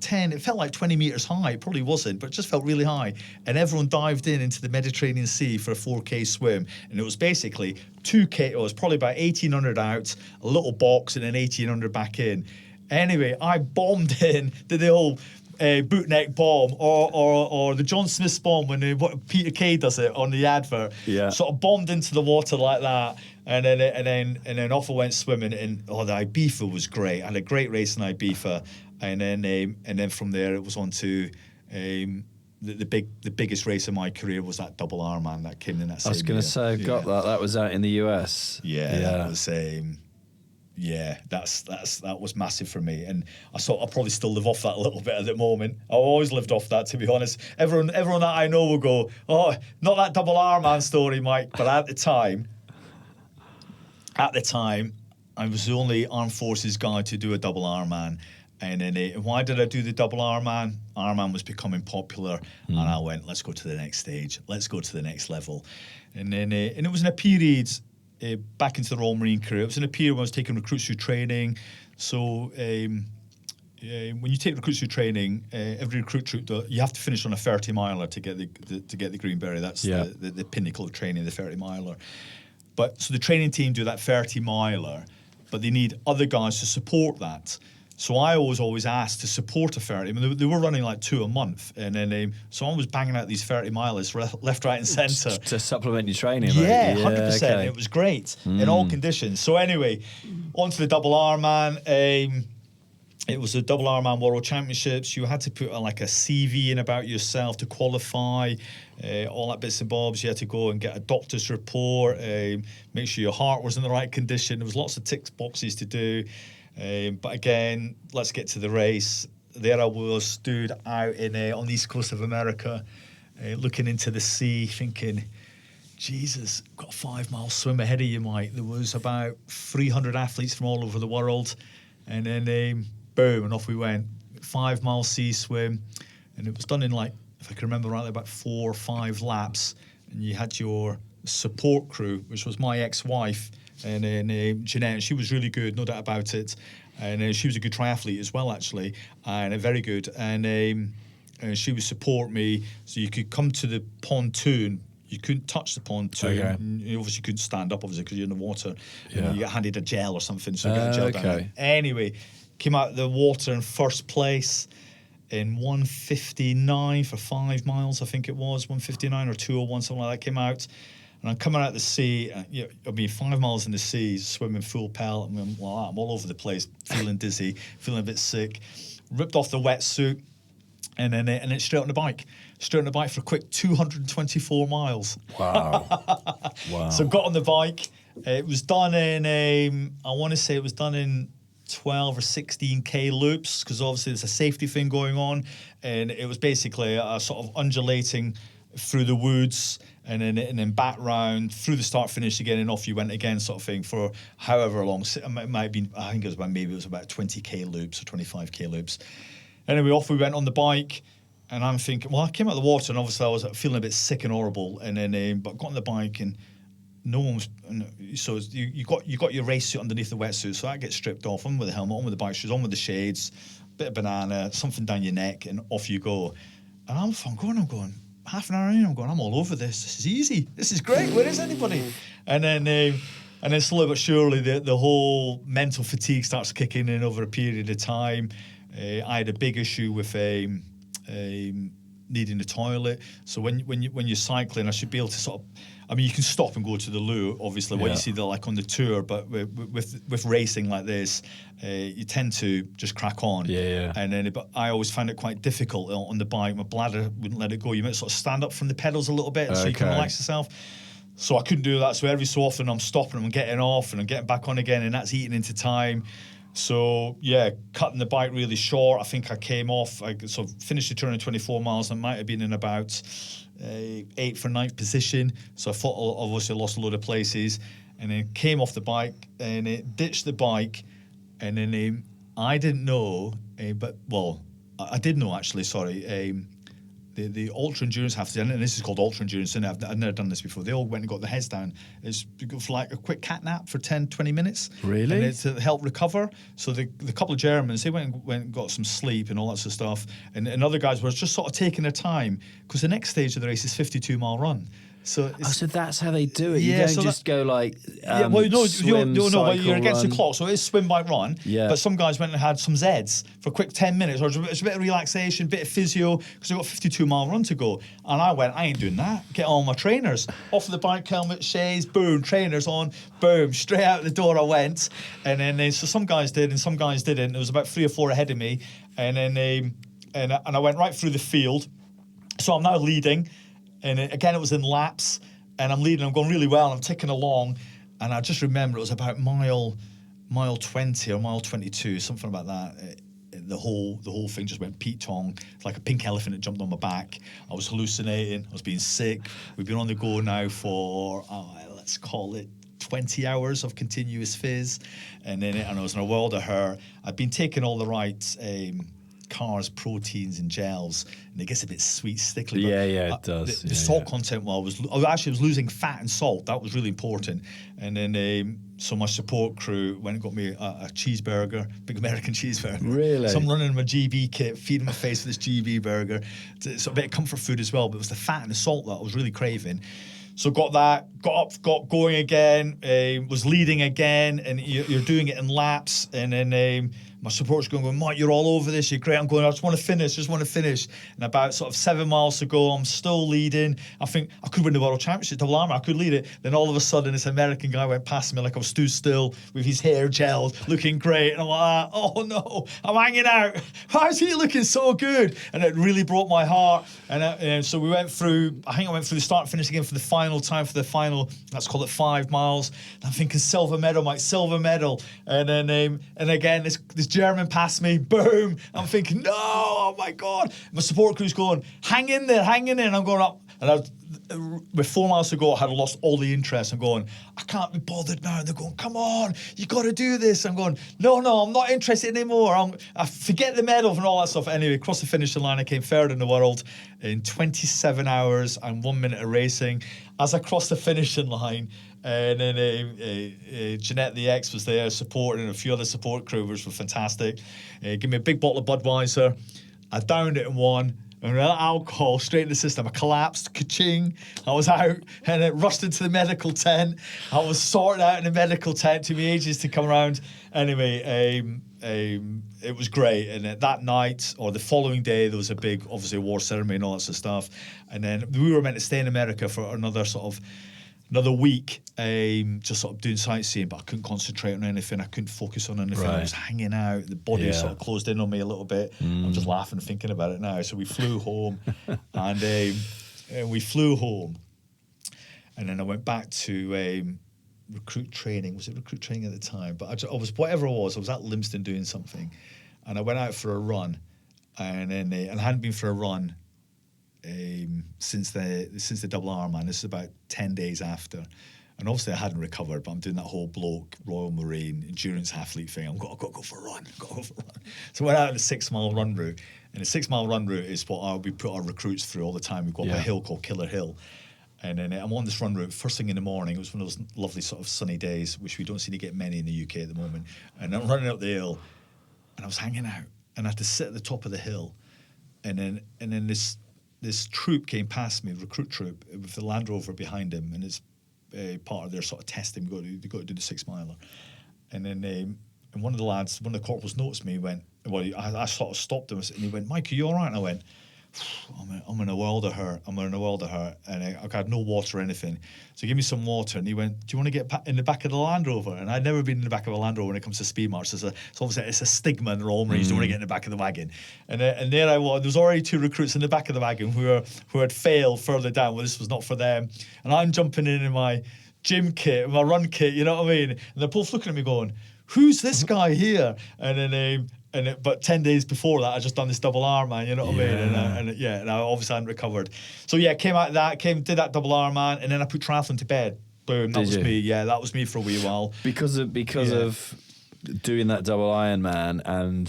10, it felt like 20 meters high. It probably wasn't, but it just felt really high. And everyone dived into the Mediterranean Sea for a 4K swim. And it was basically 2K, it was probably about 1,800 out, a little box, and then 1,800 back in. Anyway, I bombed in, did the whole bootneck bomb, or the John Smith's bomb when Peter Kay does it on the advert. Yeah. Sort of bombed into the water like that. And then off I went swimming. And the Ibiza was great. I had a great race in Ibiza. And then from there it was on to the biggest race of my career was that double Ironman that came in that same year. I was going to say I've got that. That was out in the US. That was that was massive for me, and I thought I'll probably still live off that a little bit at the moment. I've always lived off that, to be honest. Everyone that I know will go, "Oh, not that double Ironman story, Mike." But at the time, I was the only armed forces guy to do a double Ironman. And then why did I do the double Ironman? Ironman was becoming popular, and I went, let's go to the next stage. Let's go to the next level. And then and it was in a period back into the Royal Marine career. It was in a period when I was taking recruits through training. So when you take recruits through training, every recruit troop, you have to finish on a 30-miler to get the Green Beret. That's the pinnacle of training, the 30-miler. But so the training team do that 30-miler, but they need other guys to support that. So I was always asked to support a 30. I mean, they were running like 2 a month, and then so I was banging out these 30-milers left, right, and centre to supplement your training. Yeah, 100%. Okay. It was great in all conditions. So anyway, on to the double Ironman. It was the double Ironman World Championships. You had to put like a CV in about yourself to qualify. All that bits and bobs. You had to go and get a doctor's report. Make sure your heart was in the right condition. There was lots of tick boxes to do. But again, let's get to the race. There I was, stood out on the east coast of America, looking into the sea, thinking, Jesus, got a 5-mile swim ahead of you, Mike. There was about 300 athletes from all over the world. And then, boom, and off we went. 5-mile sea swim. And it was done in, like, if I can remember rightly, about 4 or 5 laps. And you had your support crew, which was my ex-wife, and then Jeanette, she was really good, no doubt about it. And she was a good triathlete as well, actually, and very good. And she would support me, so you could come to the pontoon. You couldn't touch the pontoon. Okay. You obviously couldn't stand up, obviously, because you're in the water. Yeah. You get handed a gel or something, so you get a gel down there. Anyway, came out of the water in first place in 1:59 for 5 miles, I think it was, 1:59 or 2:01, something like that, came out. And I'm coming out of the sea, 5 miles in the sea, swimming full pelt. I'm all over the place, feeling dizzy, feeling a bit sick. Ripped off the wetsuit, and then straight on the bike. Straight on the bike for a quick 224 miles. Wow. So got on the bike, It was done in I want to say it was done in 12 or 16k loops, because obviously there's a safety thing going on, and it was basically a sort of undulating through the woods and then back round through the start finish again, and off you went again, sort of thing, for however long. It might have been, I think it was about 20k loops or 25k loops. Anyway, off we went on the bike, and I'm thinking, well, I came out of the water and obviously I was feeling a bit sick and horrible, and then but got on the bike and no one was. So you got your race suit underneath the wetsuit, so that gets stripped off. On with the helmet, on with the bike shoes, on with the shades, bit of banana, something down your neck, and off you go. And I'm going. Half an hour in, I'm all over this. This is easy. This is great. Where is anybody? And then slowly but surely the whole mental fatigue starts kicking in over a period of time. I had a big issue with needing the toilet. So when you're cycling, I should be able to sort of, I mean, you can stop and go to the loo, obviously, when you see the, like, on the tour, but with racing like this, you tend to just crack on. Yeah. And then, but I always found it quite difficult on the bike. My bladder wouldn't let it go. You might sort of stand up from the pedals a little bit so you can relax yourself. So I couldn't do that. So every so often I'm stopping, I'm getting off, and I'm getting back on again, and that's eating into time. So yeah, cutting the bike really short. I think I came off. I finished the turn in 24 miles. I might have been in about 8th or 9th position. So I thought I obviously lost a load of places, and then came off the bike and ditched the bike, and then I didn't know, I did know actually. Sorry. The ultra endurance have to, and this is called ultra endurance, and I've never done this before. They all went and got their heads down. It's for like a quick cat nap for 10-20 minutes. Really? And it's to help recover. So the couple of Germans, they went and got some sleep and all that sort of stuff. And other guys were just sort of taking their time, because the next stage of the race is 52-mile run. So that's how they do it. Yeah, you don't just go like swim, you're against run. the clock, so it is swim, bike, run. Yeah. But some guys went and had some Zeds for a quick 10 minutes, or it's a bit of relaxation, bit of physio, because they've got a 52-mile run to go. And I went, I ain't doing that. Get on my trainers. Off the bike, helmet, shades, boom, trainers on, boom, straight out the door I went. And then so some guys did and some guys didn't. There was about 3 or 4 ahead of me. And then and I went right through the field. So I'm now leading. And again, it was in laps, and I'm leading. I'm going really well. I'm ticking along, and I just remember it was about mile 20 or mile 22, something about that. The whole thing just went Pete Tong. It's like a pink elephant that jumped on my back. I was hallucinating. I was being sick. We've been on the go now for let's call it 20 hours of continuous fizz, and I was in a world of hurt. I'd been taking all the right carbs, proteins, and gels, and it gets a bit sweet, stickly. Yeah, it does. The salt content, I was losing fat and salt. That was really important. And then, so my support crew went and got me a cheeseburger, big American cheeseburger. Really? So I'm running in my GB kit, feeding my face with this GB burger. It's a bit of comfort food as well, but it was the fat and the salt that I was really craving. So got that, got up, got going again, was leading again, and you're doing it in laps, and then my support's going, Mike, you're all over this, you're great. I'm going, I just want to finish. And about sort of 7 miles to go, I'm still leading. I think I could win the World Championship, double armor, I could lead it. Then all of a sudden, this American guy went past me like I was stood still with his hair gelled, looking great. And I'm like, oh no, I'm hanging out. Why is he looking so good? And it really broke my heart. And so we went through, I think I went through the start and finish again for the final time, let's call it 5 miles. And I'm thinking silver medal, Mike, silver medal. And then, and again, this German passed me, boom. I'm thinking, no, oh my God. My support crew's going, hang in there. And I'm going up. And with 4 miles to go, I had lost all the interest. I'm going, I can't be bothered now. And they're going, come on, you got to do this. I'm going, no, I'm not interested anymore. I forget the medal and all that stuff. Anyway, across the finishing line, I came third in the world in 27 hours and 1 minute of racing. As I crossed the finishing line, and then Jeanette the X was there supporting, and a few other support crewers were fantastic. Give me a big bottle of Budweiser. I downed it in one. And alcohol straight in the system. I collapsed, ka-ching. I was out, and it rushed into the medical tent. I was sorted out in the medical tent. It took me ages to come around. Anyway, it was great. And that night, or the following day, there was a big, obviously, award ceremony and all that sort of stuff. And then we were meant to stay in America for another week, just sort of doing sightseeing, but I couldn't concentrate on anything. I couldn't focus on anything. Right. I was hanging out. The body sort of closed in on me a little bit. I'm just laughing thinking about it now. So we flew home, and we flew home, and then I went back to recruit training. Was it recruit training at the time? But I was, whatever it was, I was at Livingston doing something, and I went out for a run, and then and I hadn't been for a run since the double Ironman. This is about 10 days after. And obviously I hadn't recovered, but I'm doing that whole bloke, Royal Marine, endurance athlete thing. I've got to go for a run. So I went out on a 6 mile run route. And the 6 mile run route is what we put our recruits through all the time. We've got a hill called Killer Hill. And then I'm on this run route first thing in the morning. It was one of those lovely sort of sunny days, which we don't seem to get many in the UK at the moment. And I'm running up the hill, and I was hanging out. And I had to sit at the top of the hill. And then this troop came past me, recruit troop, with the Land Rover behind him. And it's part of their sort of testing. They've got to do the 6 miler. And then and one of the corporals noticed me. He went, well, I sort of stopped him, and he went, "Mike, are you all right?" And I went, I'm in a world of hurt. And I had no water or anything. So he gave me some water, and he went, "Do you want to get in the back of the Land Rover?" And I'd never been in the back of a Land Rover when it comes to speed march. So obviously it's a stigma in the Royal Marines. You don't want to get in the back of the wagon. And there I was. There was already 2 recruits in the back of the wagon who had failed further down. Well, this was not for them. And I'm jumping in my gym kit, my run kit, you know what I mean? And they're both looking at me going, "Who's this guy here?" And then but 10 days before that, I just done this double Ironman, you know what I mean? And I obviously hadn't recovered. So came out of that, did that double Ironman, and then I put triathlon to bed. Boom, that was me. Yeah, that was me for a wee while. Because of doing that double Ironman and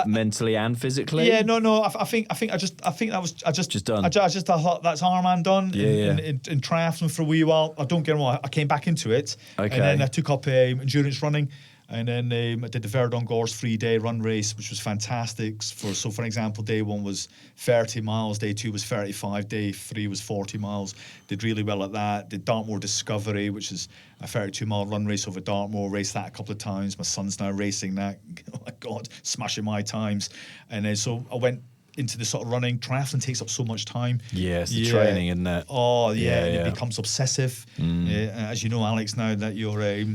mentally and physically. Yeah, no. I think I just done. I just thought that's Ironman done. In triathlon for a wee while. I don't get me wrong. I came back into it. Okay. And then I took up endurance running. And then I did the Verdon Gorge 3-day run race, which was fantastic. For example, day 1 was 30 miles, day 2 was 35, day 3 was 40 miles. Did really well at that. Did Dartmoor Discovery, which is a 32-mile run race over Dartmoor. Raced that a couple of times. My son's now racing that. Oh my God, smashing my times. And then so I went into the sort of running. Triathlon takes up so much time. Yes, the training, isn't it? Oh, yeah. And it becomes obsessive. As you know, Alex, now that you're a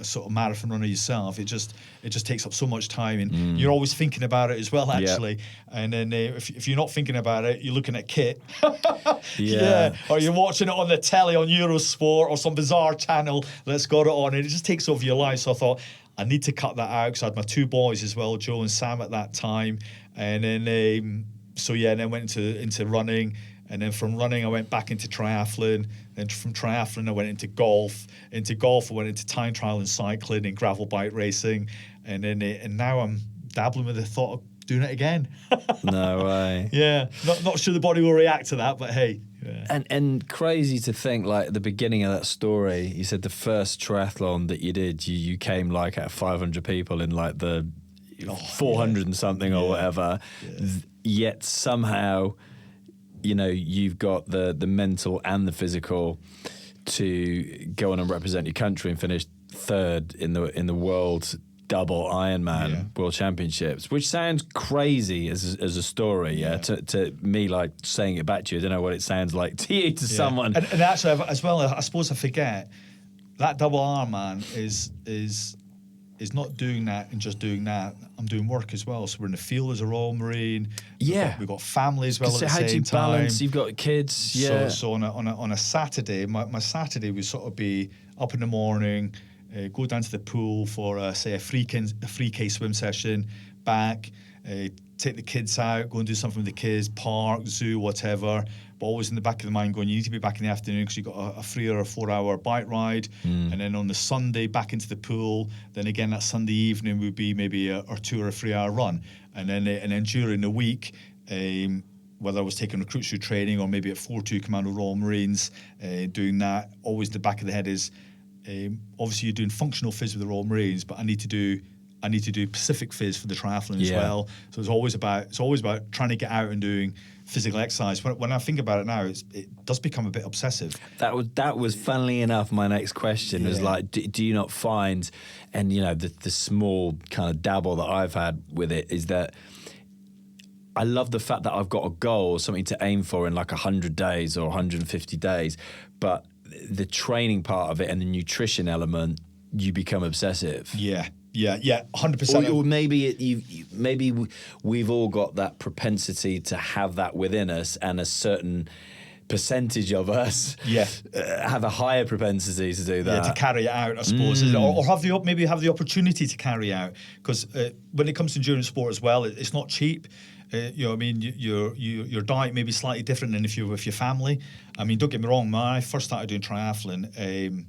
sort of marathon runner yourself, it just takes up so much time, and you're always thinking about it as well, actually. And then if you're not thinking about it, you're looking at kit. Or you're watching it on the telly on Eurosport or some bizarre channel that's got it on, and it just takes over your life. So I thought, I need to cut that out, because I had my 2 boys as well, Joe and Sam, at that time. And then, and then went into running. And then from running, I went back into triathlon. Then from triathlon, I went into golf. Into golf, I went into time trial and cycling and gravel bike racing. And then, and now I'm dabbling with the thought of doing it again. No way. Yeah, not sure the body will react to that, but hey. Yeah. And crazy to think, like, at the beginning of that story, you said the first triathlon that you did, you came like at 500 people in like the 400 and something or whatever. Yeah. Yet somehow, you've got the mental and the physical to go on and represent your country and finish 3rd in the world double Ironman World Championships, which sounds crazy as a story, to me, like saying it back to you. I don't know what it sounds like to you, to someone. And actually, as well, I suppose I forget, that double Ironman is not doing that and just doing that. I'm doing work as well. So we're in the field as a Royal Marine. We've got family as well at the same time. How do you balance? You've got kids. Yeah. So on a Saturday, my Saturday would sort of be up in the morning, go down to the pool for say a 3K swim session, back, take the kids out, go and do something with the kids, park, zoo, whatever. But always in the back of the mind going, you need to be back in the afternoon because you've got a 3 or 4 hour bike ride. And then on the Sunday, back into the pool. Then again, that Sunday evening would be maybe a 2 or a 3 hour run. And then during the week, whether I was taking recruits through training or maybe at 4-2 Commando Royal Marines, doing that, always in the back of the head is, obviously you're doing functional phys with the Royal Marines, but I need to do Pacific phys for the triathlon as well. So it's always about trying to get out and doing physical exercise. When I think about it now, it does become a bit obsessive. That was funnily enough my next question was like, do you not find, and the small kind of dabble that I've had with it is that I love the fact that I've got a goal, something to aim for in like 100 days or 150 days, but the training part of it and the nutrition element, you become obsessive. Yeah, 100%. Or maybe we've all got that propensity to have that within us, and a certain percentage of us have a higher propensity to do that. Yeah, to carry it out, I suppose, or maybe have the opportunity to carry out. Because when it comes to endurance sport as well, it's not cheap. You know what I mean? Your diet may be slightly different than if you're with your family. I mean, don't get me wrong, when I first started doing triathlon,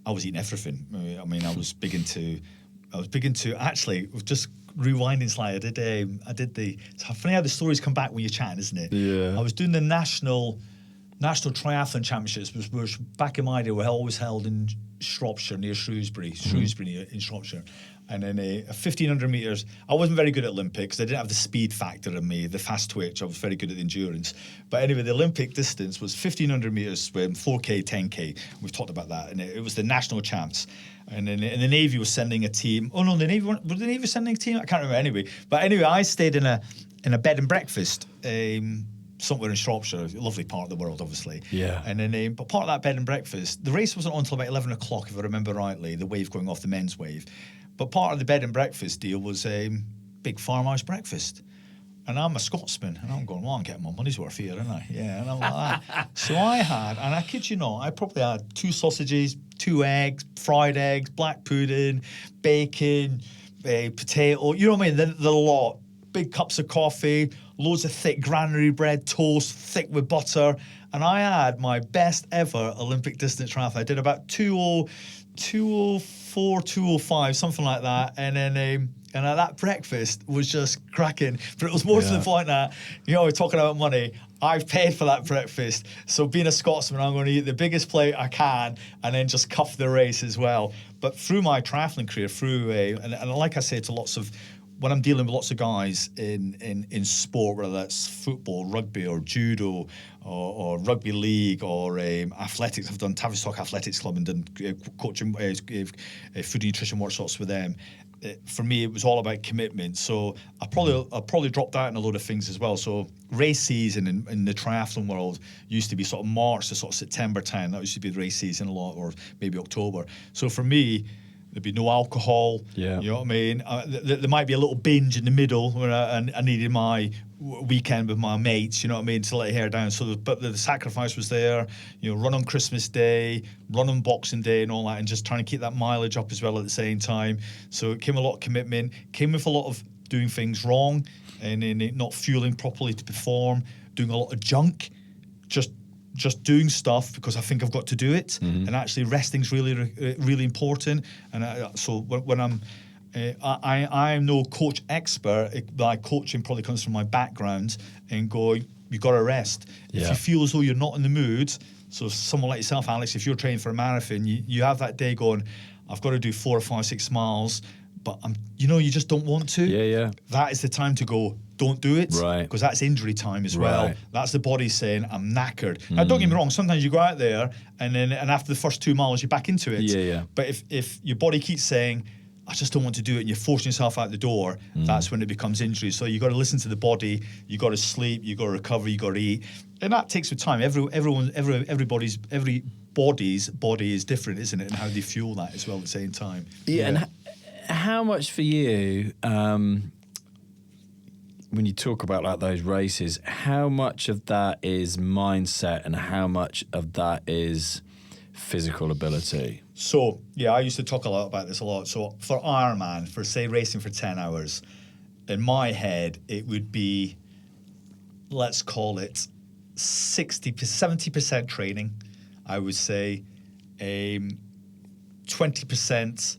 I was eating everything. I mean, I was big into actually, just rewinding slightly, I did it's funny how the stories come back when you're chatting, isn't it? Yeah. I was doing the national triathlon championships, which back in my day were always held in Shropshire, near Shrewsbury in Shropshire. And then a 1,500 metres, I wasn't very good at Olympics. I didn't have the speed factor in me, the fast twitch. I was very good at the endurance. But anyway, the Olympic distance was 1,500 metres swim, 4K, 10K. We've talked about that. And it was the national champs. And then the Navy was sending a team. Oh, no, the Navy sending a team? I can't remember anyway. But anyway, I stayed in a bed and breakfast somewhere in Shropshire, a lovely part of the world, obviously. Yeah. And then, but part of that bed and breakfast, the race wasn't on until about 11 o'clock, if I remember rightly, the wave going off, the men's wave. But part of the bed and breakfast deal was a big farmhouse breakfast. And I'm a Scotsman, and I'm going, well, I'm getting my money's worth here, aren't I? Yeah, and I'm like that. So I had, and I kid you not, I probably had 2 sausages, 2 eggs, fried eggs, black pudding, bacon, potato, you know what I mean? The lot. Big cups of coffee, loads of thick granary bread, toast, thick with butter. And I had my best ever Olympic distance triathlon. I did about 2:04, 2:05, something like that. And then that breakfast was just cracking. But it was more to the point that, we're talking about money. I've paid for that breakfast. So being a Scotsman, I'm going to eat the biggest plate I can and then just cuff the race as well. But through my triathlon career, and like I say to lots of, when I'm dealing with lots of guys in sport, whether that's football, rugby, or judo, or rugby league, or athletics, I've done Tavistock Athletics Club and done coaching, food and nutrition workshops with them. For me, it was all about commitment. So I'll probably dropped out in a load of things as well. So race season in the triathlon world used to be sort of March to sort of September time. That used to be the race season a lot, or maybe October. So for me, there'd be no alcohol. Yeah. You know what I mean? There might be a little binge in the middle when I needed my weekend with my mates, you know what I mean, to let your hair down. So, but the sacrifice was there. Run on Christmas Day, run on Boxing Day, and all that, and just trying to keep that mileage up as well at the same time. So it came a lot of commitment. Came with a lot of doing things wrong, and then not fueling properly to perform. Doing a lot of junk, just doing stuff because I think I've got to do it, and actually resting's really important. And so when I'm, I'm no coach expert. My coaching probably comes from my background, and going, you got to rest. Yeah. If you feel as though you're not in the mood, so someone like yourself, Alex, if you're training for a marathon, you have that day going, I've got to do 4 or 5, 6 miles, but you just don't want to. Yeah. That is the time to go, don't do it. Right. Because that's injury time as well. Right. That's the body saying, I'm knackered. Now, don't get me wrong, sometimes you go out there and after the first 2 miles, you're back into it. Yeah. But if your body keeps saying, I just don't want to do it, and you're forcing yourself out the door, that's when it becomes injury. So you got to listen to the body, you got to sleep, you got to recover, you got to eat. And that takes some time. Every body's body is different, isn't it? And how they fuel that as well at the same time. Yeah. And how much for you, when you talk about like those races, how much of that is mindset and how much of that is physical ability? So, I used to talk a lot about this a lot. So for Ironman, for say racing for 10 hours, in my head, it would be, let's call it 70% training, I would say. 20%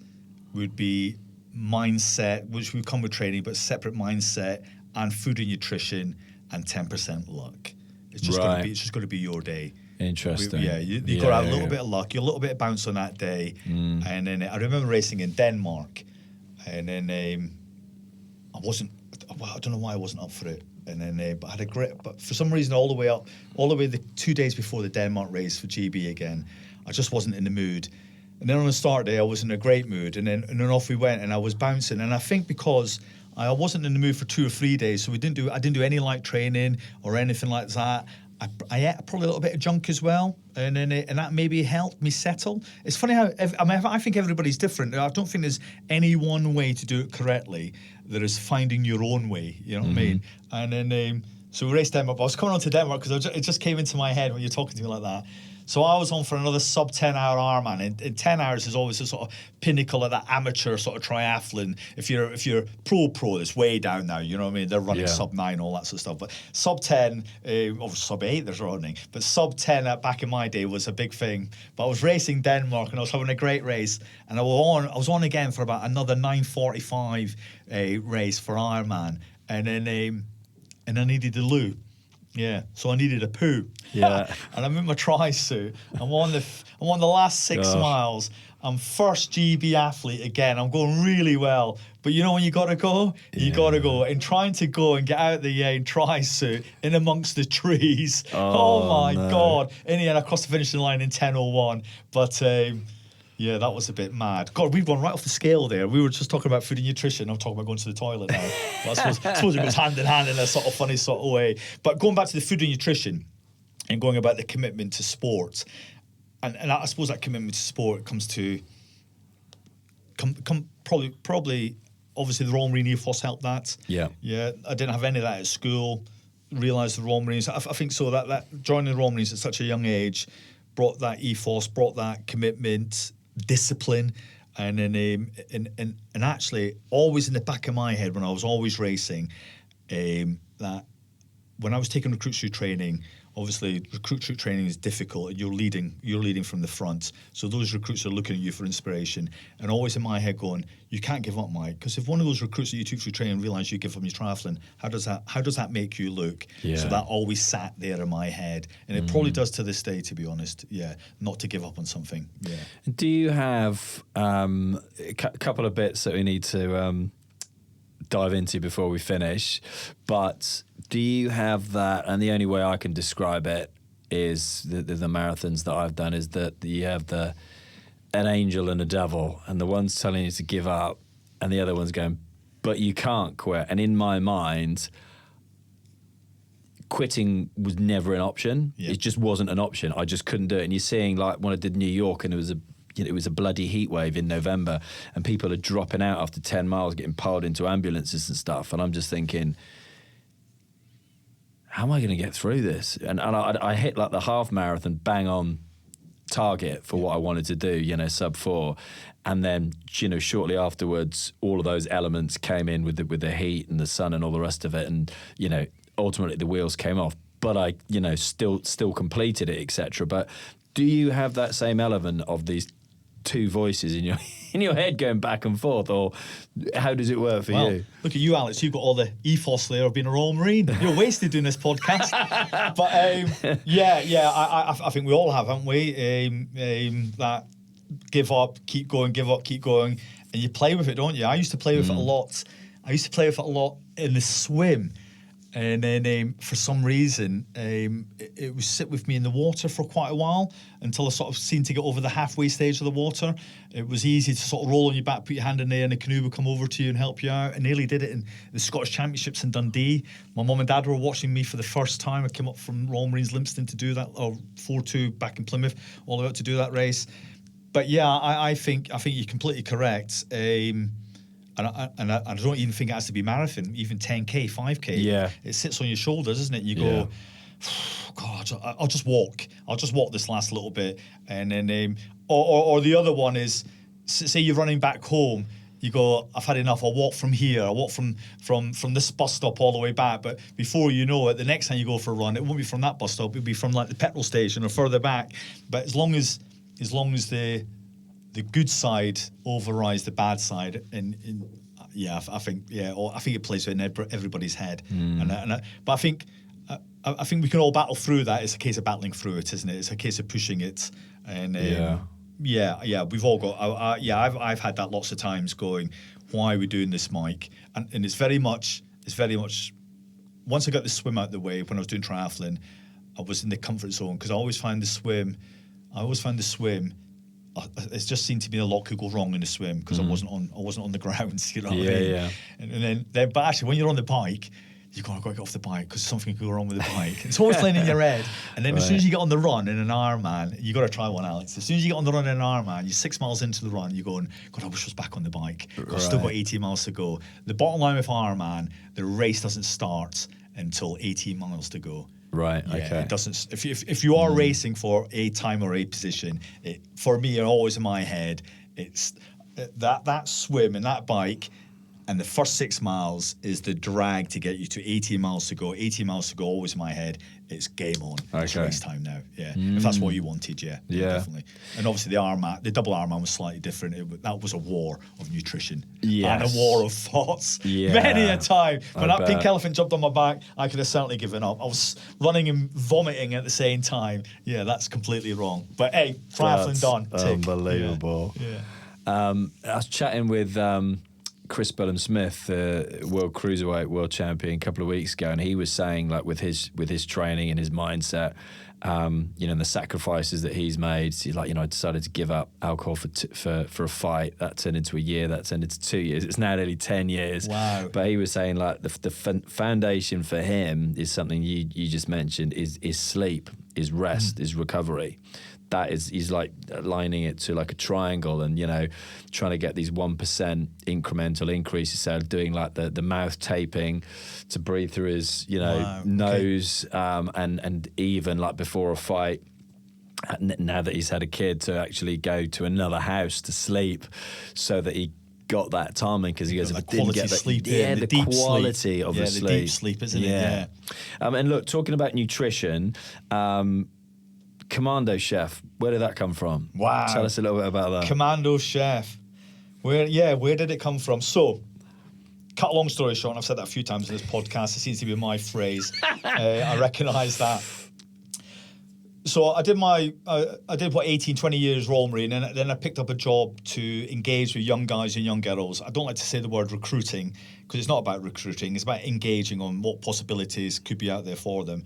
would be mindset, which would come with training, but separate mindset, and food and nutrition, and 10% luck. It's just Right. going to be your day. Interesting. You've got to have a little bit of luck, a little bit of bounce on that day. And then I remember racing in Denmark, and then I don't know why I wasn't up for it. And then, but I had but for some reason, all the way the 2 days before the Denmark race for GB again, I just wasn't in the mood. And then on the start day, I was in a great mood, and then off we went, and I was bouncing. And I think because I wasn't in the mood for 2 or 3 days, so I didn't do any light training or anything like that. I ate probably a little bit of junk as well, and that maybe helped me settle. It's funny how I think everybody's different. I don't think there's any one way to do it correctly. There is finding your own way. You know what I mean? And then So we raced Denmark. But I was coming on to Denmark because it just came into my head when you're talking to me like that. So I was on for another sub 10 hour Ironman, and 10 hours is always a sort of pinnacle of that amateur sort of triathlon. If you're pro, it's way down now. You know what I mean? They're running sub 9, all that sort of stuff. But sub 10, or sub 8, there's running. But sub 10 back in my day was a big thing. But I was racing Denmark, and I was having a great race, and I was on again for about another 9:45 race for Ironman, and I needed a loo. Yeah, so I needed a poo. Yeah. And I'm in my tri-suit. I'm on the last 6 miles. I'm first GB athlete again. I'm going really well. But you know when you got to go? You got to go. And trying to go and get out the tri-suit in amongst the trees. Oh my God. In the end, I crossed the finishing line in 10:01. But yeah, that was a bit mad. God, we've gone right off the scale there. We were just talking about food and nutrition. I'm talking about going to the toilet now. But I suppose it goes hand in hand in a sort of funny sort of way. But going back to the food and nutrition and going about the commitment to sport, and I suppose that commitment to sport comes to probably obviously the Royal Marine ethos helped that. Yeah. Yeah, I didn't have any of that at school. Realised the Royal Marines. I think so that joining the Royal Marines at such a young age brought that ethos, brought that commitment, discipline, and then and actually always in the back of my head when I was always racing, that when I was taking recruit through training, obviously recruit through training is difficult and you're leading from the front, so those recruits are looking at you for inspiration, and always in my head going, you can't give up, Mike, because if one of those recruits that you took through training realise you give up your triathlon, how does that make you look? So that always sat there in my head, and it probably does to this day, to be honest. Not to give up on something. Do you have a couple of bits that we need to dive into before we finish, but do you have that, and the only way I can describe it is the marathons that I've done is that you have an angel and a devil, and the one's telling you to give up and the other one's going, but you can't quit. And in my mind, quitting was never an option. It just wasn't an option. I just couldn't do it. And you're seeing, like when I did New York, and it was a bloody heat wave in November, and people are dropping out after 10 miles, getting piled into ambulances and stuff. And I'm just thinking, how am I going to get through this? And I hit like the half marathon bang on target for what I wanted to do, sub 4. And then, shortly afterwards, all of those elements came in with the heat and the sun and all the rest of it. And, ultimately the wheels came off. But I, still completed it, etc. But do you have that same element of these two voices in your head going back and forth, or how does it work for you? Look at you, Alex. You've got all the ethos there of being a Royal Marine. You're wasted doing this podcast. But I think we all have, haven't we? That give up, keep going, give up, keep going, and you play with it, don't you? I used to play with it a lot. I used to play with it a lot in the swim. And then for some reason, it would sit with me in the water for quite a while until I sort of seemed to get over the halfway stage of the water. It was easy to sort of roll on your back, put your hand in there, and a canoe would come over to you and help you out. I nearly did it in the Scottish Championships in Dundee. My mum and dad were watching me for the first time. I came up from Royal Marines Limpston to do that, or 4-2 back in Plymouth, all the way up to do that race. But yeah, I think you're completely correct. And I don't even think it has to be marathon, even 10K, 5K. Yeah. It sits on your shoulders, isn't it? You go, God, I'll just walk. I'll just walk this last little bit. And then, or the other one is, say you're running back home, you go, I've had enough, I'll walk from here. I'll walk from this bus stop all the way back. But before you know it, the next time you go for a run, it won't be from that bus stop, it'll be from like the petrol station or further back. But as long as the good side overrides the bad side, and I think it plays in everybody's head. But I think we can all battle through that. It's a case of battling through it, isn't it? It's a case of pushing it. And we've all got. I've had that lots of times. Going, why are we doing this, Mike? And it's very much. Once I got the swim out the way, when I was doing triathlon, I was in the comfort zone because I always found the swim. It just seemed to be a lot could go wrong in the swim because I wasn't on the ground, you know what I mean? Yeah. And then, but actually, when you're on the bike, you've got to get off the bike because something could go wrong with the bike. It's always playing in your head. And then as soon as you get on the run in an Ironman, you got to try one, Alex. As soon as you get on the run in an Ironman, you're 6 miles into the run, you're going, God, I wish I was back on the bike. I've still got 18 miles to go. The bottom line with Ironman, the race doesn't start until 18 miles to go. Right. Yeah, Okay. it doesn't. If you are racing for a time or a position, for me, always in my head, it's that swim and that bike, and the first 6 miles is the drag to get you to 18 miles to go. 18 miles to go, always in my head. It's game on. It's Okay. race time now. Yeah, if that's what you wanted, yeah, definitely. And obviously the double Ironman was slightly different. That was a war of nutrition and a war of thoughts. Yeah. Many a time when I that pink bet. elephant jumped on my back, I could have certainly given up. I was running and vomiting at the same time. Yeah, that's completely wrong. But hey, triathlon That's done. Tick. unbelievable. Yeah. I was chatting with Chris Bellum-Smith, world cruiserweight world champion, a couple of weeks ago, and he was saying, like, with his training and his mindset, and the sacrifices that he's made. He's like, I decided to give up alcohol for a fight. That turned into a year. That turned into 2 years. It's now nearly 10 years. Wow. But he was saying, like, the foundation for him is something you just mentioned, is sleep, is rest, is recovery. That is, he's like aligning it to like a triangle, and trying to get these 1% incremental increases. So doing like the mouth taping to breathe through his nose, and even like before a fight, now that he's had a kid, to actually go to another house to sleep, so that he got that timing, because he goes, if I didn't get that sleep, the deep quality sleep. of the sleep, the deep sleep, isn't it? Yeah. And look, talking about nutrition. Commando chef, where did that come from? Wow. Tell us a little bit about that. Commando chef. Where did it come from? So, cut a long story short, and I've said that a few times in this podcast, it seems to be my phrase. I recognise that. So I did what 18, 20 years Royal Marine, and then I picked up a job to engage with young guys and young girls. I don't like to say the word recruiting, because it's not about recruiting, it's about engaging on what possibilities could be out there for them.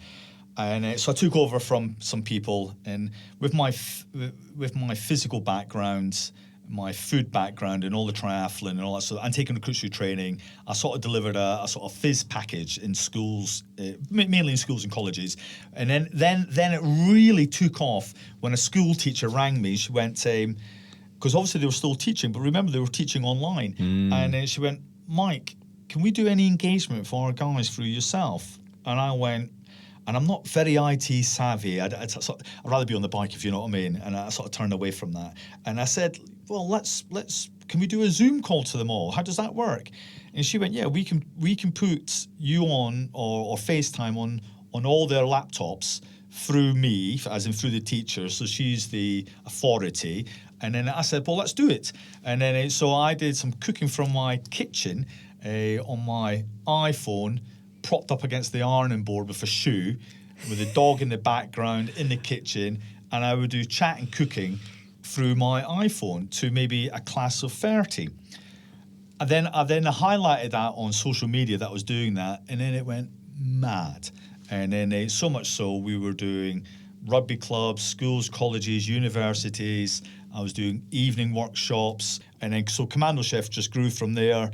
And so I took over from some people, and with my physical background, my food background, and all the triathlon and all that sort of, and taking recruits through training, I sort of delivered a sort of phys package in schools, mainly in schools and colleges. And then it really took off when a school teacher rang me. She went, because obviously they were still teaching, but remember they were teaching online. And she went, Mike, can we do any engagement for our guys through yourself? And I went, and I'm not very IT savvy. I'd rather be on the bike, if you know what I mean. And I sort of turned away from that. And I said, well, can we do a Zoom call to them all? How does that work? And she went, yeah, we can put you on or FaceTime on all their laptops through me, as in through the teacher. So she's the authority. And then I said, well, let's do it. And then so I did some cooking from my kitchen on my iPhone, propped up against the ironing board with a shoe, with a dog in the background in the kitchen, and I would do chat and cooking through my iPhone to maybe a class of 30. And then I highlighted that on social media that I was doing that, and then it went mad. And then so much so we were doing rugby clubs, schools, colleges, universities. I was doing evening workshops, and then so Commando Chef just grew from there.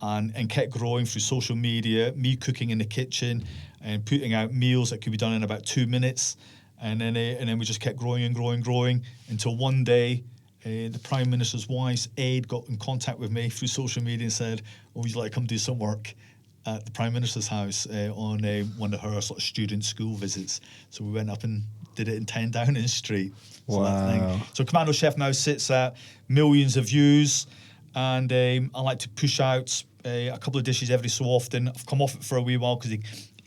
And kept growing through social media, me cooking in the kitchen and putting out meals that could be done in about 2 minutes. And then we just kept growing and growing and growing until one day the Prime Minister's wife's aide got in contact with me through social media and said, would you like to come do some work at the Prime Minister's house on one of her sort of student school visits? So we went up and did it in 10 Downing Street. So wow. So Commando Chef now sits at millions of views, and I like to push out a couple of dishes every so often. I've come off it for a wee while because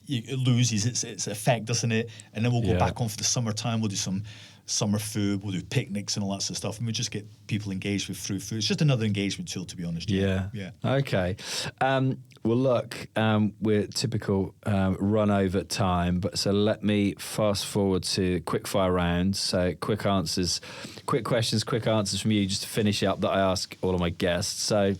it loses its effect, doesn't it? And then we'll go back on for the summertime. We'll do some summer food. We'll do picnics and all that sort of stuff. And we just get people engaged with through food. It's just another engagement tool, to be honest. Yeah. Okay. Well, look, we're typical run over time, but so let me fast forward to quick fire rounds. So quick answers, quick questions, quick answers from you, just to finish up, that I ask all of my guests. So,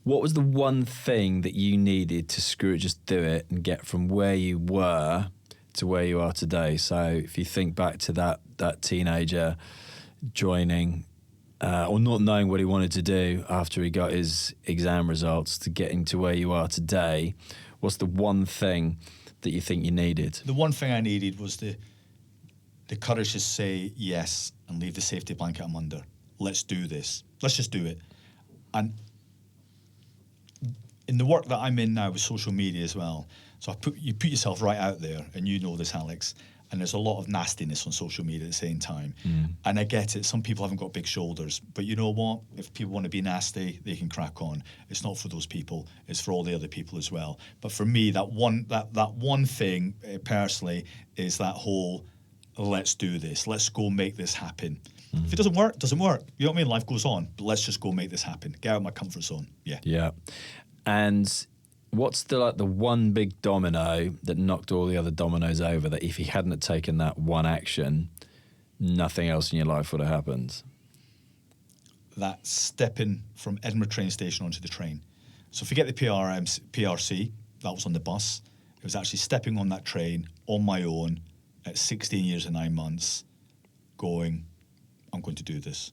what was the one thing that you needed to screw it, just do it, and get from where you were to where you are today? So if you think back to that teenager joining or not knowing what he wanted to do after he got his exam results to getting to where you are today, what's the one thing that you think you needed? The one thing I needed was the courage to say yes and leave the safety blanket I'm under. Let's do this. Let's just do it. And in the work that I'm in now with social media as well, so you put yourself right out there, and you know this, Alex, and there's a lot of nastiness on social media at the same time. And I get it, some people haven't got big shoulders, but you know what? If people want to be nasty, they can crack on. It's not for those people, it's for all the other people as well. But for me, that one thing personally is that whole, let's do this, let's go make this happen. If it doesn't work, it doesn't work. You know what I mean? Life goes on, but let's just go make this happen. Get out of my comfort zone. Yeah. And what's the one big domino that knocked all the other dominoes over, that if you hadn't have taken that one action, nothing else in your life would have happened? That stepping from Edinburgh train station onto the train. So forget the PRC, that was on the bus. It was actually stepping on that train on my own at 16 years and 9 months, going, I'm going to do this.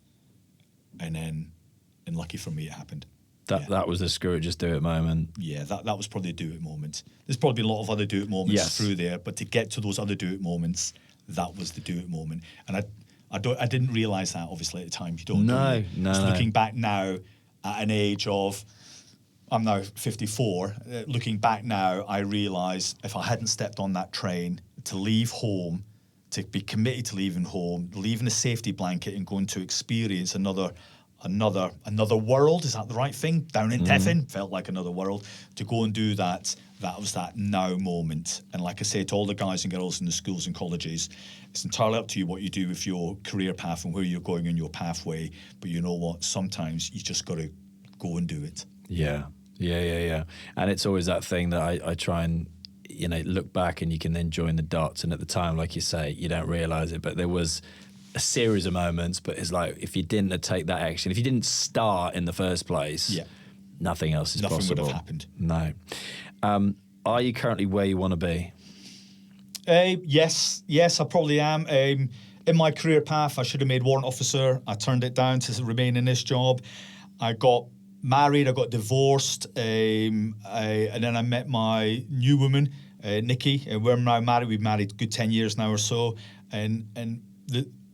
And lucky for me, it happened. That was the screw it, just do it moment. Yeah, that was probably a do it moment. There's probably been a lot of other do it moments through there, but to get to those other do it moments, that was the do it moment. And I didn't realise that obviously at the time. You don't. No. Looking back now, at an age of, I'm now 54. Looking back now, I realise if I hadn't stepped on that train to leave home, to be committed to leaving home, leaving a safety blanket and going to experience another world, is that the right thing? Down in Tiffin, felt like another world. To go and do that was that now moment. And like I say to all the guys and girls in the schools and colleges, it's entirely up to you what you do with your career path and where you're going in your pathway. But you know what? Sometimes you just got to go and do it. Yeah. And it's always that thing that I try and, look back, and you can then join the dots. And at the time, like you say, you don't realise it, but there was a series of moments. But it's like, if you didn't take that action, if you didn't start in the first place, nothing else is possible. Nothing would have happened. No. Are you currently where you want to be? Yes, I probably am. In my career path, I should have made warrant officer. I turned it down to remain in this job. I got married, I got divorced, and then I met my new woman, Nikki, and we're now married. We've married a good 10 years now or so, and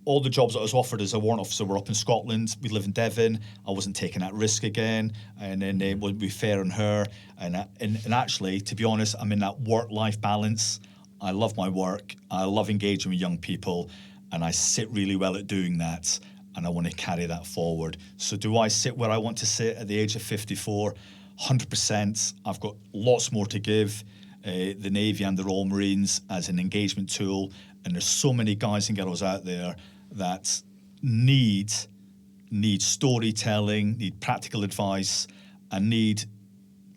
all the jobs that I was offered as a warrant officer were up in Scotland. We live in Devon. I wasn't taking that risk again, and then it would be fair on her. And actually, to be honest, I'm in that work-life balance. I love my work. I love engaging with young people, and I sit really well at doing that. And I want to carry that forward. So do I sit where I want to sit at the age of 54? 100%. I've got lots more to give the Navy and the Royal Marines as an engagement tool. And there's so many guys and girls out there that need storytelling, need practical advice, and need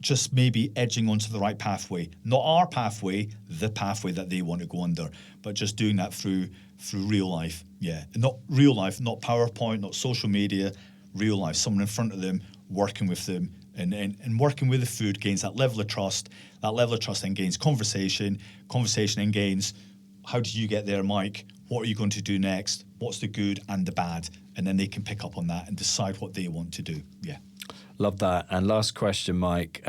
just maybe edging onto the right pathway. Not our pathway, the pathway that they want to go under, but just doing that through real life. Yeah, and not real life, not PowerPoint, not social media, real life. Someone in front of them, working with them, and working with the food gains that level of trust. That level of trust then gains conversation. Conversation then gains, how did you get there, Mike? What are you going to do next? What's the good and the bad? And then they can pick up on that and decide what they want to do. Yeah. Love that. And last question, Mike.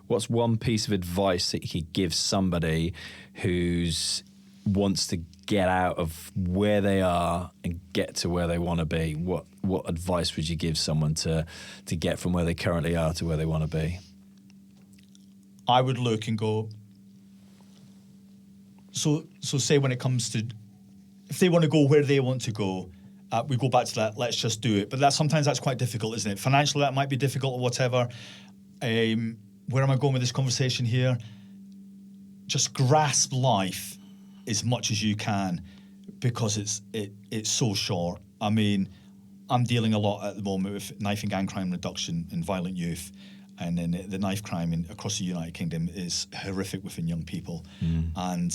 What's one piece of advice that you could give somebody who's wants to get out of where they are and get to where they want to be? What advice would you give someone to get from where they currently are to where they want to be? I would look and go, so say when it comes to, if they want to go where they want to go, we go back to that, let's just do it. But sometimes that's quite difficult, isn't it? Financially, that might be difficult or whatever. Where am I going with this conversation here? Just grasp life as much as you can, because it's so short. I mean, I'm dealing a lot at the moment with knife and gang crime reduction in violent youth. And then the knife crime across the United Kingdom is horrific within young people. And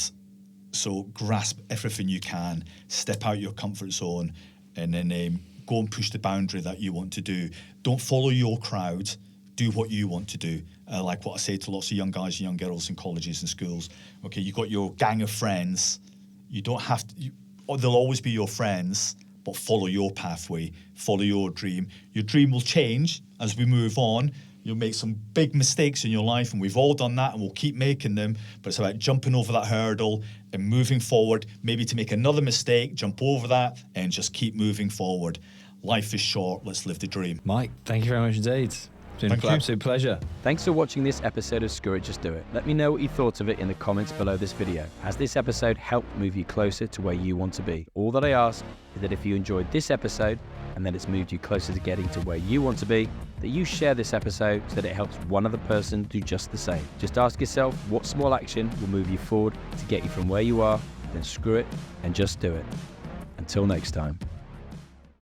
so grasp everything you can, step out your comfort zone, and then go and push the boundary that you want to do. Don't follow your crowd. Do what you want to do. Like what I say to lots of young guys and young girls in colleges and schools. Okay, you got your gang of friends. You don't have to. They'll always be your friends, but follow your pathway. Follow your dream. Your dream will change as we move on. You'll make some big mistakes in your life, and we've all done that, and we'll keep making them. But it's about jumping over that hurdle and moving forward, maybe to make another mistake, jump over that, and just keep moving forward. Life is short. Let's live the dream. Mike, thank you very much indeed. It's been Thank an you. absolute pleasure. Thanks for watching this episode of Screw It, Just Do It. Let me know what you thought of it in the comments below this video. Has this episode helped move you closer to where you want to be? All that I ask is that if you enjoyed this episode and that it's moved you closer to getting to where you want to be, that you share this episode so that it helps one other person do just the same. Just ask yourself what small action will move you forward to get you from where you are, then screw it and just do it. Until next time.